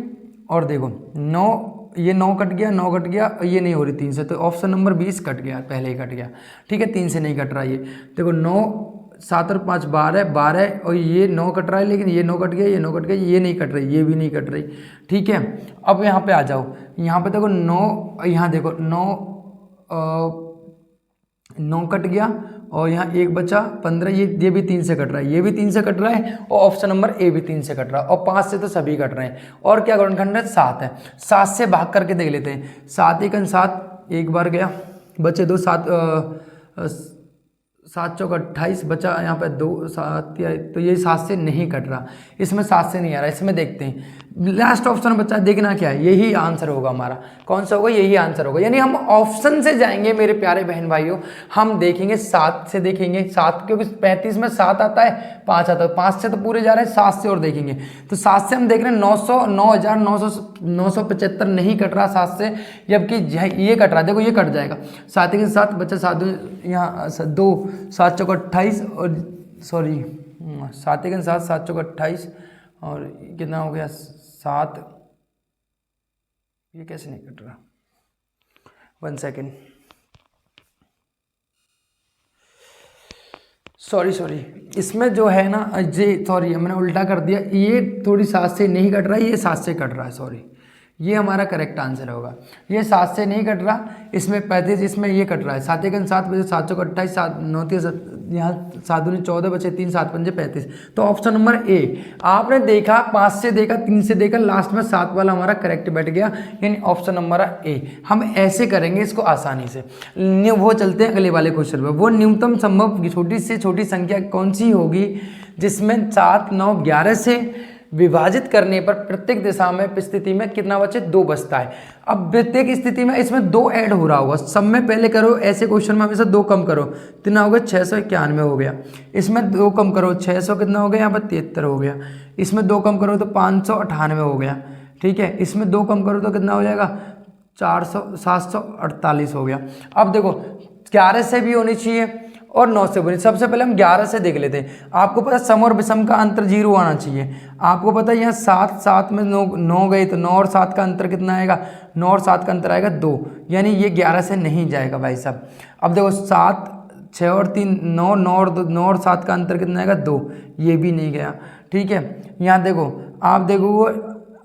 और देखो 9, ये 9 कट गया, 9 कट गया, ये नहीं हो रही 3 से, तो ऑप्शन नंबर 20 कट गया, पहले ही कट गया। ठीक है, 3 से नहीं कट रहा ये। देखो 9 7 और 5 12 और ये 9 कट रहा है, लेकिन ये 9 कट गया, ये 9 कट गया, ये नहीं कट रही, ये भी नहीं कट रही। ठीक है, अब यहाँ पे आ जाओ, यहाँ पे देखो 9, यहाँ देखो 9 कट गया और यहाँ 1 बचा 15, ये भी 3 से कट रहा है, ये भी 3 से कट रहा है, और ऑप्शन नंबर ए भी 3 से कट रहा है, और 5 से तो सभी कट रहे हैं। और क्या गुणनखंड है? 7 है। 7 से भाग करके देख लेते हैं। 7 1 7, एक बार गया, बचे 2, 7 चौक 28, बचा यहाँ पे 2 7, तो ये 7 से नहीं कट रहा, इसमें 7 से नहीं आ रहा। इसमें देखते हैं, लास्ट ऑप्शन बच्चा देखना क्या है, यही आंसर होगा हमारा। कौन सा होगा, यही आंसर होगा। यानी हम ऑप्शन से जाएंगे मेरे प्यारे बहन भाइयों, हम देखेंगे 7 से देखेंगे, 7 क्योंकि 35 में 7 आता है, 5 आता है, 5 से तो पूरे जा रहे हैं, 7 से और देखेंगे। तो 7 से हम देख रहे हैं 9,975 नहीं कट रहा 7 से, जबकि ये कट रहा है, देखो ये कट जाएगा 7 के साथ बच्चा 7 यहाँ 2 7 चौक 28 और सॉरी 7 के साथ 7 चौक 28 और कितना हो गया 7, ये कैसे नहीं कट रहा, 1 सेकेंड, सॉरी इसमें जो है ना ये सॉरी मैंने उल्टा कर दिया, ये थोड़ी 7 से नहीं कट रहा है, ये 7 से कट रहा है, सॉरी ये हमारा करेक्ट आंसर होगा। ये 7 से नहीं कट रहा, इसमें 35, इसमें ये कट रहा है 7 के 7 बजे 7 चौक 28 7 9 यहाँ 7 दूनी 14 बचे 3 7 पंजे 35। तो ऑप्शन नंबर ए आपने देखा, 5 से देखा, 3 से देखा, लास्ट में 7 वाला हमारा करेक्ट बैठ गया, यानी ऑप्शन नंबर ए। हम ऐसे करेंगे इसको आसानी से। वो चलते हैं अगले वाले क्वेश्चन में। वो न्यूनतम संभव छोटी से छोटी संख्या कौन सी होगी जिसमें 7 9 11 से विभाजित करने पर प्रत्येक दिशा में स्थिति में कितना बचे, 2 बचता है। अब प्रत्येक स्थिति में इसमें 2 ऐड हो रहा होगा, सब में पहले करो, ऐसे क्वेश्चन में हमेशा 2 कम करो, कितना हो गया 691 हो गया। इसमें 2 कम करो 600 कितना हो गया, यहाँ पर 73 हो गया। इसमें 2 कम करो तो 598 हो गया, ठीक है। इसमें 2 कम करो तो कितना हो जाएगा 748 हो गया। अब देखो 11 से भी होनी चाहिए और 9 से बनी। सबसे पहले हम 11 से देख लेते हैं। आपको पता सम और विषम का अंतर 0 आना चाहिए। आपको पता है यहाँ 7 में 9 गए तो 9 और 7 का अंतर कितना आएगा, 9 और 7 का अंतर आएगा 2, यानी ये 11 से नहीं जाएगा भाई साहब। अब देखो 7 6 और 3 9 9 और 7 का अंतर कितना आएगा 2, ये भी नहीं गया, ठीक है। यहाँ देखो आप देखो वो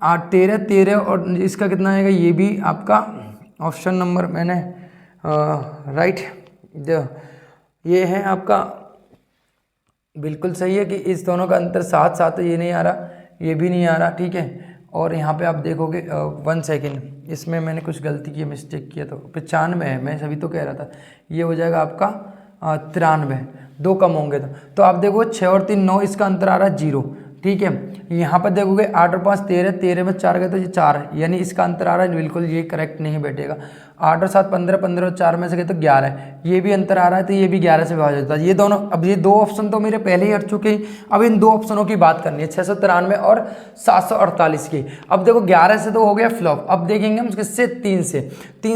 8 13 और इसका कितना आएगा, ये भी आपका ऑप्शन नंबर मैंने राइट ये है आपका बिल्कुल सही है कि इस दोनों का अंतर 7 7 ये नहीं आ रहा, ये भी नहीं आ रहा, ठीक है। और यहाँ पे आप देखोगे 1 सेकेंड, इसमें मैंने कुछ गलती की, मिस्टेक किया, तो 95 है, मैं सभी तो कह रहा था, ये हो जाएगा आपका 93, 2 कम होंगे तो आप देखो 6 और 3 9, इसका अंतर आ रहा है 0, ठीक है। यहाँ पर देखोगे 8 और 5 13, 13 में 4 गए तो ये 4 है, यानी इसका अंतर आ रहा है बिल्कुल ये करेक्ट नहीं बैठेगा। 8 और 7 15, 15 और 4 में से गए तो 11 है, ये भी अंतर आ रहा है तो ये भी 11 से विभाजित होता है। ये दोनों, अब ये 2 ऑप्शन तो मेरे पहले ही हट चुके हैं, अब इन 2 ऑप्शनों की बात करनी है 693 और 748 की। अब देखो 11 से तो हो गया फ्लॉप, अब देखेंगे हम किससे, 3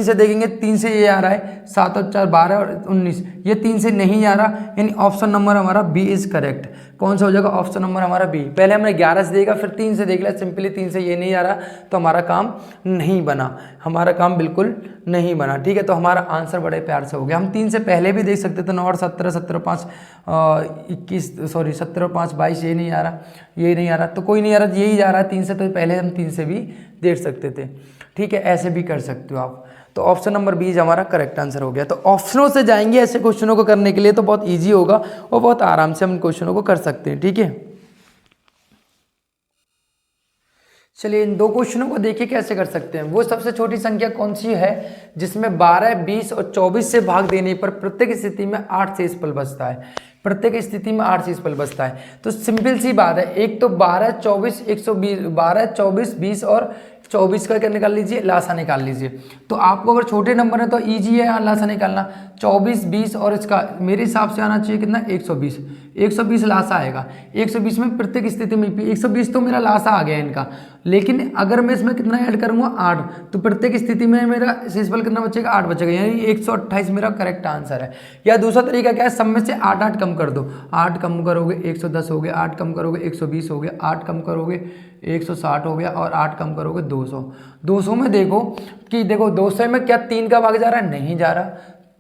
से देखेंगे, 3 से ये आ रहा है 7 और 4 12 और 19, ये 3 से नहीं आ रहा, यानी ऑप्शन नंबर हमारा बी इज करेक्ट। कौन सा हो जाएगा, ऑप्शन नंबर हमारा बी। पहले हमने 11 से देखा, फिर 3 से देख लिया, सिंपली 3 से ये नहीं आ रहा तो हमारा काम नहीं बना, हमारा काम बिल्कुल नहीं बना, ठीक है। तो हमारा आंसर बड़े प्यार से हो गया। हम 3 से पहले भी देख सकते थे, 9 और 17 17 5 21 सॉरी 17 और 5 22, ये नहीं आ रहा, ये नहीं आ रहा, तो कोई नहीं आ रहा, यही जा रहा है 3 से, तो पहले हम 3 से भी देख सकते थे, ठीक है। ऐसे भी कर सकते हो आप। तो ऑप्शन नंबर बी हमारा करेक्ट आंसर हो गया। तो ऑप्शनों से जाएंगे ऐसे क्वेश्चनों को करने के लिए तो बहुत ईजी होगा और बहुत आराम से हम क्वेश्चनों को कर सकते हैं, ठीक है। चलिए इन 2 क्वेश्चनों को देखिए कैसे कर सकते हैं। वो सबसे छोटी संख्या कौन सी है जिसमें 12 20 और 24 से भाग देने पर प्रत्येक स्थिति में 8 शेष फल बचता है, प्रत्येक स्थिति में 8 शेष फल बचता है। तो सिंपल सी बात है, एक तो 12 24 120 12 24 20 और 24 का क्या निकाल लीजिए, लासा निकाल लीजिए। तो आपको अगर छोटे नंबर है तो इजी है यहाँ लासा निकालना। 24 20 और इसका मेरे हिसाब से आना चाहिए कितना, 120 लासा आएगा। 120 में प्रत्येक स्थिति में 120 तो मेरा लासा आ गया इनका, लेकिन अगर मैं इसमें कितना ऐड करूँगा 8, तो प्रत्येक स्थिति में मेरा शेषफल कितना बचेगा, 8 बचेगा, यानी 128 मेरा करेक्ट आंसर है। या दूसरा तरीका क्या है, सब में से 8 8 कम कर दो, 8 कम करोगे 110 हो गया, 8 कम करोगे 120 हो गया, 8 कम करोगे 160 हो गया और 8 कम करोगे 200। 200 में देखो कि देखो 200 में क्या 3 का भाग जा रहा है, नहीं जा रहा।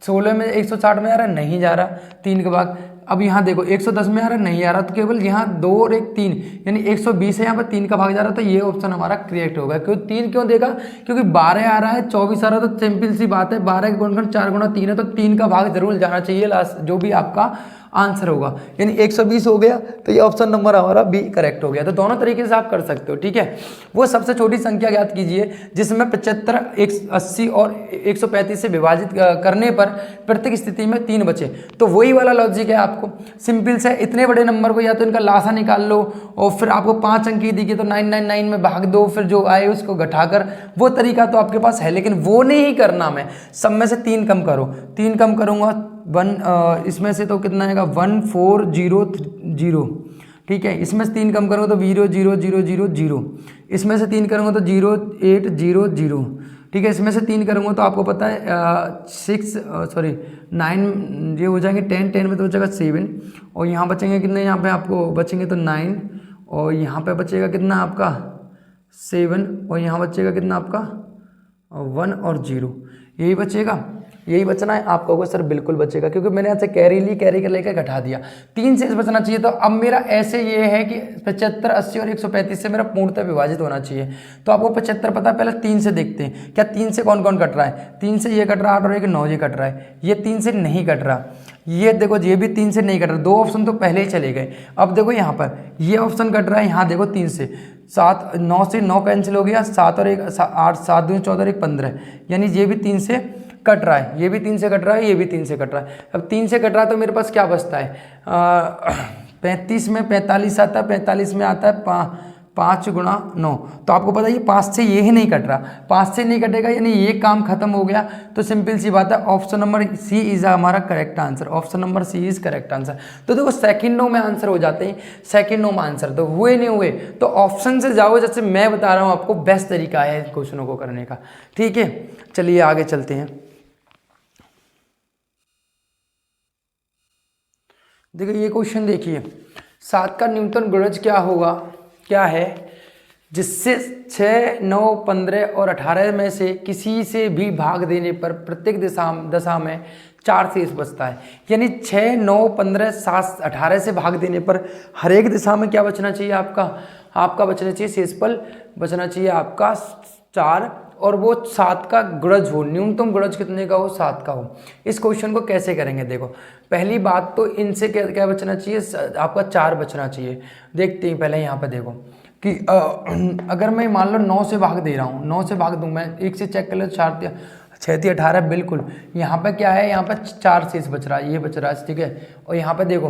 16 में 160 में आ रहा है, नहीं जा रहा 3 का भाग। अब यहाँ देखो 110 में आ रहा है, नहीं आ रहा, तो केवल यहाँ 2 और 1 3, यानी 120 है, यहाँ पर 3 का भाग जा रहा है, तो ये ऑप्शन हमारा करेक्ट होगा। क्यों 3 क्यों देगा, क्योंकि 12 आ रहा है 24 आ रहा है, तो सिंपल सी बात है 12 के गुणनखंड 4 गुणा 3 है, तो 3 का भाग जरूर जाना चाहिए लास्ट जो भी आपका आंसर होगा। यानी 120 हो गया तो ये ऑप्शन नंबर हमारा बी करेक्ट हो गया। तो दोनों तरीके से आप कर सकते हो, ठीक है। वो सबसे छोटी संख्या ज्ञात कीजिए जिसमें 75, 180 और 135 से विभाजित करने पर प्रत्येक स्थिति में 3 बचे। तो वही वाला लॉजिक है, आपको सिंपल से इतने बड़े नंबर को या तो इनका लासा निकाल लो और फिर आपको 5 अंक की दी गई तो 999 में भाग दो, फिर जो आए उसको घटाकर, वो तरीका तो आपके पास है, लेकिन वो नहीं करना। मैं सब में से 3 कम करो, 3 कम करूँगा 1, इसमें से तो कितना आएगा 1400, ठीक है। इसमें से 3 कम करूँगा तो 00000, इसमें से 3 करूँगा तो 0800, ठीक है। इसमें से 3 करूँगा तो आपको पता है 9 ये हो जाएंगे 10, 10 में तो बचेगा 7 और यहाँ बचेंगे कितने, यहाँ पे आपको बचेंगे तो 9 और यहाँ पे बचेगा कितना आपका 7 और यहाँ बचेगा कितना आपका 1 और 0, यही बचेगा। यही बचना है आपका होगा सर, बिल्कुल बचेगा क्योंकि मैंने यहाँ से कैरी ली, कैरी कर लेकर घटा दिया। 3 से बचना चाहिए। तो अब मेरा ऐसे ये है कि 75, 80 और 135 से मेरा पूर्णतः विभाजित होना चाहिए। तो आपको 75 पता है, पहले 3 से देखते हैं क्या 3 से कौन कौन कट रहा है। 3 से ये कट रहा है 8 और 1 9, ये कट रहा है। ये 3 से नहीं कट रहा, ये देखो ये भी 3 से नहीं कट रहा, 2 ऑप्शन तो पहले ही चले गए। अब देखो यहाँ पर ये ऑप्शन कट रहा है, यहाँ देखो 3 से 7, 9 से 9 कैंसिल हो गया, 7 और 1 8, 7 2 14 और 1 15, यानी ये भी 3 से कट रहा है, ये भी 3 से कट रहा है, ये भी 3 से कट रहा है। अब 3 से कट रहा है तो मेरे पास क्या बचता है 35 में 45 आता है, 45 में आता है 5 गुणा 9। तो आपको पता है ये 5 से ये ही नहीं कट रहा, 5 से नहीं कटेगा यानी ये काम खत्म हो गया। तो सिंपल सी बात है, ऑप्शन नंबर सी इज हमारा correct answer. Option number C is correct answer. तो देखो सेकंडों में आंसर हो जाते हैं, सेकंडों में आंसर तो हुए नहीं हुए तो ऑप्शन से जाओ, जैसे मैं बता रहा हूँ आपको बेस्ट तरीका है क्वेश्चनों को करने का, ठीक है। चलिए आगे चलते हैं। देखिए ये क्वेश्चन देखिए, 7 का न्यूनतम गुणज क्या होगा, क्या है जिससे 6, 9, 15 और 18 में से किसी से भी भाग देने पर प्रत्येक दशा में 4 शेष बचता है। यानी 6, 9, 15, 7, 18 से भाग देने पर हर एक दिशा में क्या बचना चाहिए आपका बचना चाहिए शेषफल, बचना चाहिए आपका 4 और वो 7 का गुणज हो, न्यूनतम गुणज कितने का हो 7 का हो। इस क्वेश्चन को कैसे करेंगे, देखो पहली बात तो इनसे क्या बचना चाहिए, आपका 4 बचना चाहिए। देखते हैं पहले यहाँ पे देखो कि अगर मैं मान लो 9 से भाग दे रहा हूँ, 9 से भाग दूँ मैं, 1 से चेक कर लो 4 6 18, बिल्कुल यहाँ पे क्या है, यहाँ पे 4 शेष बच रहा है, ये बच रहा है, ठीक है। और यहाँ पे देखो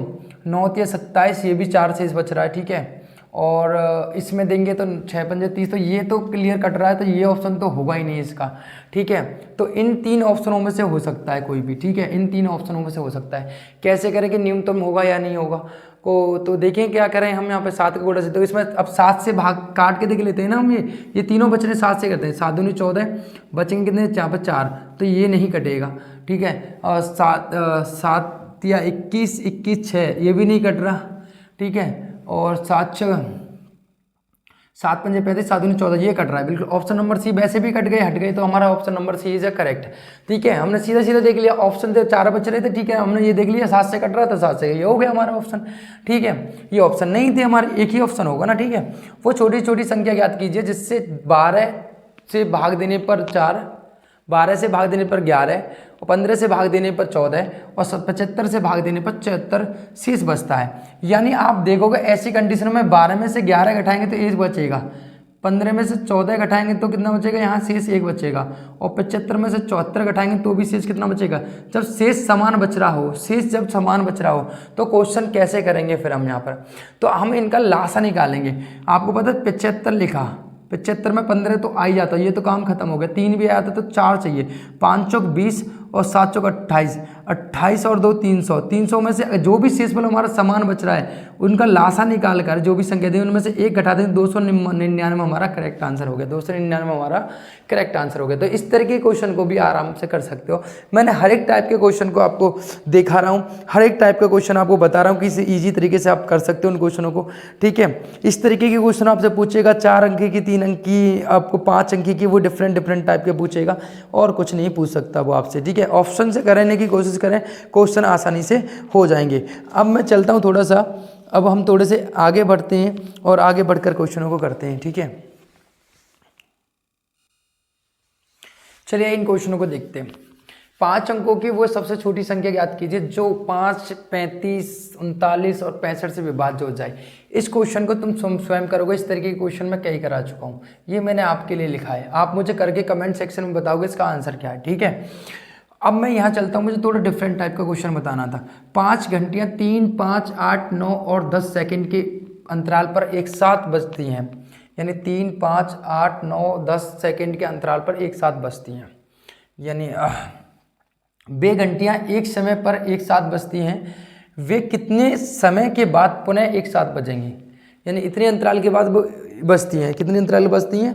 9 3 27, ये भी 4 शेष बच रहा है, ठीक है। और इसमें देंगे तो 6 5 30, तो ये तो क्लियर कट रहा है, तो ये ऑप्शन तो होगा ही नहीं इसका, ठीक है। तो इन 3 ऑप्शनों में से हो सकता है कोई भी, ठीक है, इन 3 ऑप्शनों में से हो सकता है। कैसे करें कि न्यूनतम होगा या नहीं होगा को, तो देखें क्या करें हम यहाँ पे 7 का गुणा से, तो इसमें अब 7 से भाग काट के देख लेते हैं ना हम, ये तीनों बचने 7 से करते हैं, 7 दूनी 14, बचेंगे कितने यहाँ पर 4, तो ये नहीं कटेगा, ठीक है। और 7 या 21 21 6, ये भी नहीं कट रहा, ठीक है। और 7 5 35, 7 दूनी 14, ये कट रहा है, बिल्कुल ऑप्शन नंबर सी वैसे भी कट गए, हट गए, तो हमारा option number C is correct, ठीक है। हमने सीधा सीधा देख लिया, ऑप्शन थे 4 बच रहे थे, ठीक है, हमने ये देख लिया 7 से कट रहा था, 7 से ये हो गया हमारा ऑप्शन, ठीक है। ये ऑप्शन नहीं थे हमारे, एक ही ऑप्शन होगा ना, ठीक है। वो छोटी छोटी संख्या ज्ञात कीजिए जिससे 12 से भाग देने पर 4, 12 से भाग देने पर 11 और 15 से भाग देने पर 14 और 75 से भाग देने पर 74 शेष बचता है। यानी आप देखोगे ऐसी कंडीशन में 12 में से 11 घटाएंगे तो 1 बचेगा, 15 में से 14 घटाएंगे तो कितना बचेगा, यहाँ शेष 1 बचेगा, और 75 में से 74 घटाएंगे तो भी शेष कितना बचेगा। जब शेष समान बच रहा हो, शेष जब समान बच रहा हो तो क्वेश्चन कैसे करेंगे फिर हम यहाँ पर, तो हम इनका लासा निकालेंगे। आपको पता है 75 लिखा, 75 में 15 तो आ ही जाता, ये तो काम खत्म हो गया। 3 भी आया था तो 4 चाहिए, 5 चौक 20 और 7 चौक 28, 28 और 2 300, 300 में से जो भी शेषफल हमारा समान बच रहा है उनका लासा निकाल कर जो भी संख्या दें उनमें से 1 घटा दें, 299 हमारा करेक्ट आंसर हो गया, 299 हमारा करेक्ट आंसर हो गया। तो इस तरह के क्वेश्चन को भी आराम से कर सकते हो। मैंने हर एक टाइप के क्वेश्चन को आपको दिखा रहा हूँ, हर एक टाइप का क्वेश्चन आपको बता रहा हूँ कि इसे ईजी तरीके से आप कर सकते हो उन क्वेश्चनों को, ठीक है। इस तरीके के क्वेश्चन आपसे पूछेगा, 4 अंक की, 3 अंक की, आपको 5 अंक की, वो डिफरेंट टाइप के पूछेगा और कुछ नहीं पूछ सकता वो आपसे, ठीक है। ऑप्शन से करने की कोशिश करें, क्वेश्चन आसानी से हो जाएंगे। अब मैं चलता हूँ थोड़ा सा, अब हम थोड़े से आगे बढ़ते हैं और आगे बढ़कर क्वेश्चनों को करते हैं, ठीक है। चलिए इन क्वेश्चनों को देखते हैं। 5 अंकों की वो सबसे छोटी संख्या ज्ञात कीजिए जो 5, 35, 39 और 65 से विभाज्य हो जाए। इस क्वेश्चन को तुम स्वयं करोगे। इस तरीके के क्वेश्चन मैं कई करा चुका हूँ, ये मैंने आपके लिए लिखा है। आप मुझे करके कमेंट सेक्शन में बताओगे इसका आंसर क्या है, ठीक है। अब मैं यहाँ चलता हूँ, मुझे थोड़ा डिफरेंट टाइप का क्वेश्चन बताना था। 5 घंटियाँ 3, 5, 8, 9 और 10 सेकेंड के अंतराल पर एक साथ बजती हैं, यानी 3, 5, 8, 9, 10 सेकेंड के अंतराल पर एक साथ बजती हैं, यानी वे घंटियाँ एक समय पर एक साथ बजती हैं, वे कितने समय के बाद पुनः एक साथ बजेंगी, यानी इतने अंतराल के बाद वो बजती हैं। कितने अंतराल बजती हैं?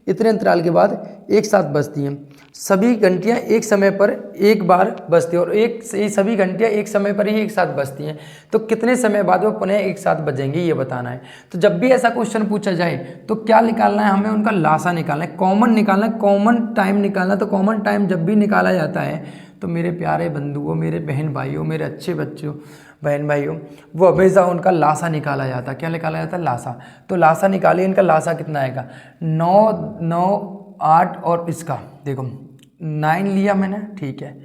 इतने अंतराल के बाद एक साथ बजती हैं। सभी घंटियाँ एक समय पर एक बार बजती हैं और सभी घंटियाँ एक समय पर ही एक साथ बजती हैं, तो कितने समय बाद वो पुनः एक साथ बजेंगी ये बताना है। तो जब भी ऐसा क्वेश्चन पूछा जाए तो क्या निकालना है हमें? उनका लासा निकालना है, कॉमन निकालना है, कॉमन टाइम निकालना है। तो कॉमन टाइम जब भी निकाला जाता है तो मेरे प्यारे बंधुओं, मेरे बहन भाइयों, मेरे अच्छे बच्चों, बहन भाइयों, वो हमेशा उनका लासा निकाला जाता है। क्या निकाला जाता है? लासा। तो लासा निकालिए, इनका लासा कितना आएगा? 9, 9, 8 और इसका देखो 9 लिया मैंने, ठीक है,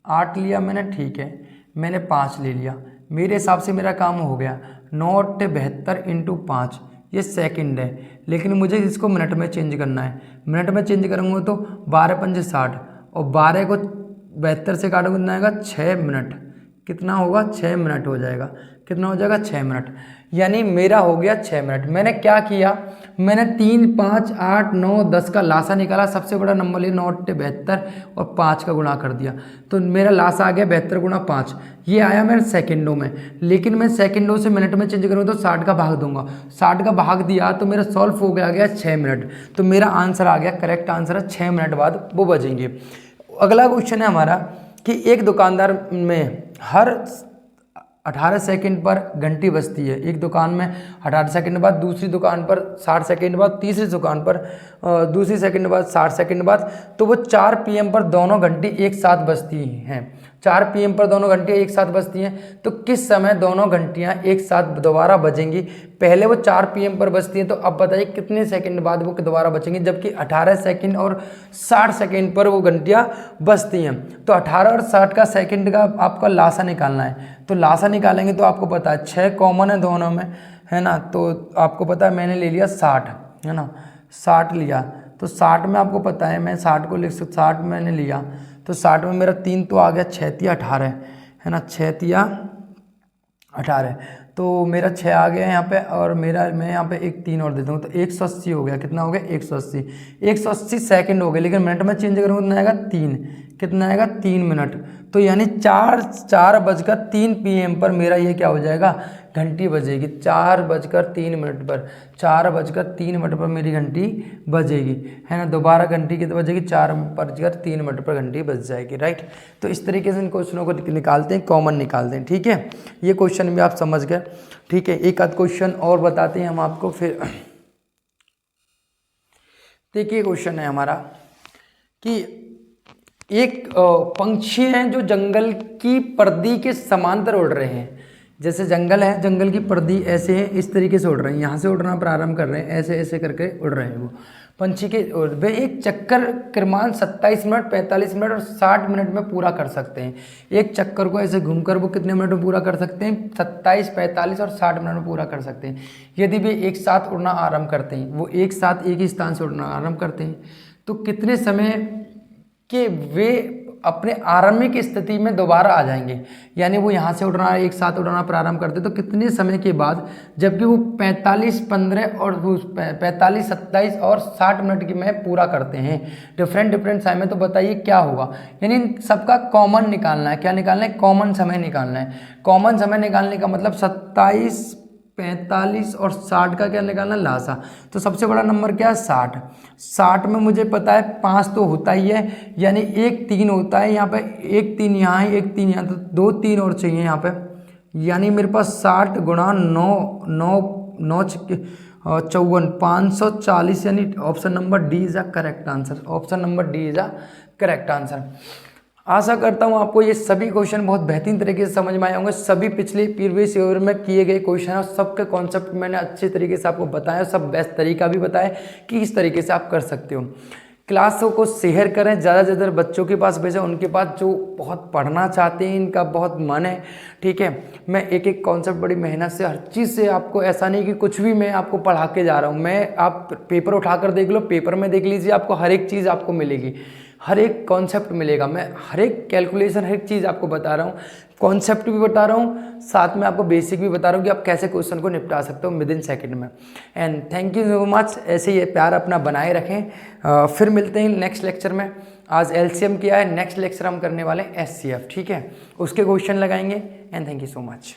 8 लिया मैंने, ठीक है, मैंने 5 ले लिया। मेरे हिसाब से मेरा काम हो गया। 9 × 72 × 5 ये सेकंड है, लेकिन मुझे इसको मिनट में चेंज करना है। मिनट में चेंज करूँगा तो 12 × 5 = 60 और 12 को 72 से काटोगे कितना आएगा? 6 मिनट। कितना होगा? 6 मिनट हो जाएगा। कितना हो जाएगा? 6 मिनट, यानी मेरा हो गया 6 मिनट। मैंने क्या किया? मैंने 3, 5, 8, 9, 10 का लासा निकाला, सबसे बड़ा नंबर लिया 9 × 72 और 5 का गुणा कर दिया, तो मेरा लासा आ गया 72 × 5। ये आया मेरे सेकंडों में, लेकिन मैं सेकंडों से मिनट में चेंज करूँगा तो 60 का भाग दूंगा। 60 का भाग दिया तो मेरा सॉल्व हो गया 6 मिनट। तो मेरा आंसर आ गया, करेक्ट आंसर है 6 मिनट बाद वो बजेंगे। अगला क्वेश्चन है हमारा कि एक दुकानदार में हर 18 सेकंड पर घंटी बजती है। एक दुकान में 18 सेकंड बाद, दूसरी दुकान पर 60 सेकंड बाद, तीसरी दुकान पर दूसरी सेकंड बाद 60 सेकंड बाद, तो वो 4 PM पर दोनों घंटी एक साथ बजती हैं। 4 PM पर दोनों घंटियाँ एक साथ बजती हैं, तो किस समय दोनों घंटियाँ एक साथ दोबारा बजेंगी? पहले वो 4 PM पर बजती हैं, तो अब बताइए कितने सेकंड बाद वो दोबारा बजेंगी? जबकि 18 सेकंड और 60 सेकंड पर वो घंटियाँ बजती हैं। तो 18 और 60 का सेकंड का आपका लासा निकालना है। तो लासा निकालेंगे तो आपको पता है 6 कॉमन है दोनों में, है ना। तो आपको पता है मैंने ले लिया 60, है ना, 60 लिया। तो 60 में आपको पता है मैं 60 को लिख सकता, 60 मैंने लिया तो 60 में मेरा 3 तो आ गया, 6 × 18, है ना, 6 × 18, तो मेरा 6 आ गया यहाँ पे, और मेरा मैं यहाँ पे एक 3 और दे दूँगा तो 180 हो गया। कितना हो गया? 180। 180 सेकंड हो गए, लेकिन मिनट में चेंज करूँगा कितना आएगा? 3। कितना आएगा? 3 मिनट। तो यानी 4:03 PM पर मेरा ये क्या हो जाएगा? घंटी बजेगी। 4:03 पर, 4:03 पर मेरी घंटी बजेगी, है ना। दोबारा घंटी कितने बजेगी? 4:03 पर घंटी बज जाएगी, राइट। तो इस तरीके से इन क्वेश्चनों को निकालते हैं, कॉमन निकालते हैं, ठीक है। ये क्वेश्चन भी आप समझ गए, ठीक है। एक आध क्वेश्चन और बताते हैं हम आपको फिर। देखिए क्वेश्चन है हमारा कि एक पंछी हैं जो जंगल की पर्दी के समांतर उड़ रहे हैं। जैसे जंगल है, जंगल की पर्दी ऐसे है, इस तरीके से उड़ रहे हैं, यहाँ से उड़ना प्रारंभ कर रहे हैं, ऐसे ऐसे करके उड़ रहे हैं वो पंछी के। वे एक चक्कर क्रमांक 27 मिनट, 45 मिनट और 60 मिनट में पूरा कर सकते हैं। एक चक्कर को ऐसे घूमकर वो कितने मिनट में पूरा कर सकते हैं? 27, 45 और 60 मिनट में पूरा कर सकते हैं। यदि वे एक साथ उड़ना आरंभ करते हैं, वो एक साथ एक ही स्थान से उड़ना आरंभ करते हैं, तो कितने समय कि वे अपने आरंभिक स्थिति में दोबारा आ जाएंगे? यानी वो यहाँ से उड़ना एक साथ उड़ना प्रारंभ करते तो कितने समय के बाद, जबकि वो 45, 15 और 45, 27 और 60 मिनट की में पूरा करते हैं डिफरेंट समय, तो बताइए क्या होगा? यानी सबका कॉमन निकालना है। क्या निकालना है? कॉमन समय निकालना है। कॉमन समय निकालने का मतलब 27, 45 और 60 का क्या निकालना? लासा। तो सबसे बड़ा नंबर क्या है? 60। 60 में मुझे पता है 5 तो होता ही है, यानी एक 3 होता है यहाँ पे, एक 3 यहाँ है, एक 3 यहाँ, तो 2 3 और चाहिए यहाँ पे। यानी मेरे पास 60 × 9, 9 54, 540, यानी option number D is a correct answer. Option number D is a correct answer. आशा करता हूँ आपको ये सभी क्वेश्चन बहुत बेहतरीन तरीके से समझ में आए होंगे। सभी पिछले प्रीवियस ईयर में किए गए क्वेश्चन और सबके कॉन्सेप्ट मैंने अच्छे तरीके से आपको बताया, सब बेस्ट तरीका भी बताया कि इस तरीके से आप कर सकते हो। क्लासों को शेयर करें, ज़्यादा से ज़्यादा बच्चों के पास भेजें, उनके पास जो बहुत पढ़ना चाहते हैं, इनका बहुत मन है, ठीक है। मैं एक एक कॉन्सेप्ट बड़ी मेहनत से हर चीज़ से आपको, ऐसा नहीं कि कुछ भी मैं आपको पढ़ा के जा रहा हूँ। मैं, आप पेपर उठाकर देख लो, पेपर में देख लीजिए, आपको हर एक चीज़ आपको मिलेगी, हर एक कॉन्सेप्ट मिलेगा। मैं हर एक कैलकुलेशन, हर एक चीज़ आपको बता रहा हूँ, कॉन्सेप्ट भी बता रहा हूँ, साथ में आपको बेसिक भी बता रहा हूँ कि आप कैसे क्वेश्चन को निपटा सकते हो विद इन सेकेंड में। And thank you so much, ऐसे ये प्यार अपना बनाए रखें। फिर मिलते हैं नेक्स्ट लेक्चर में। आज एलसीएम किया है, नेक्स्ट लेक्चर हम करने वाले हैं एचसीएफ, ठीक है, उसके क्वेश्चन लगाएंगे। And thank you so much.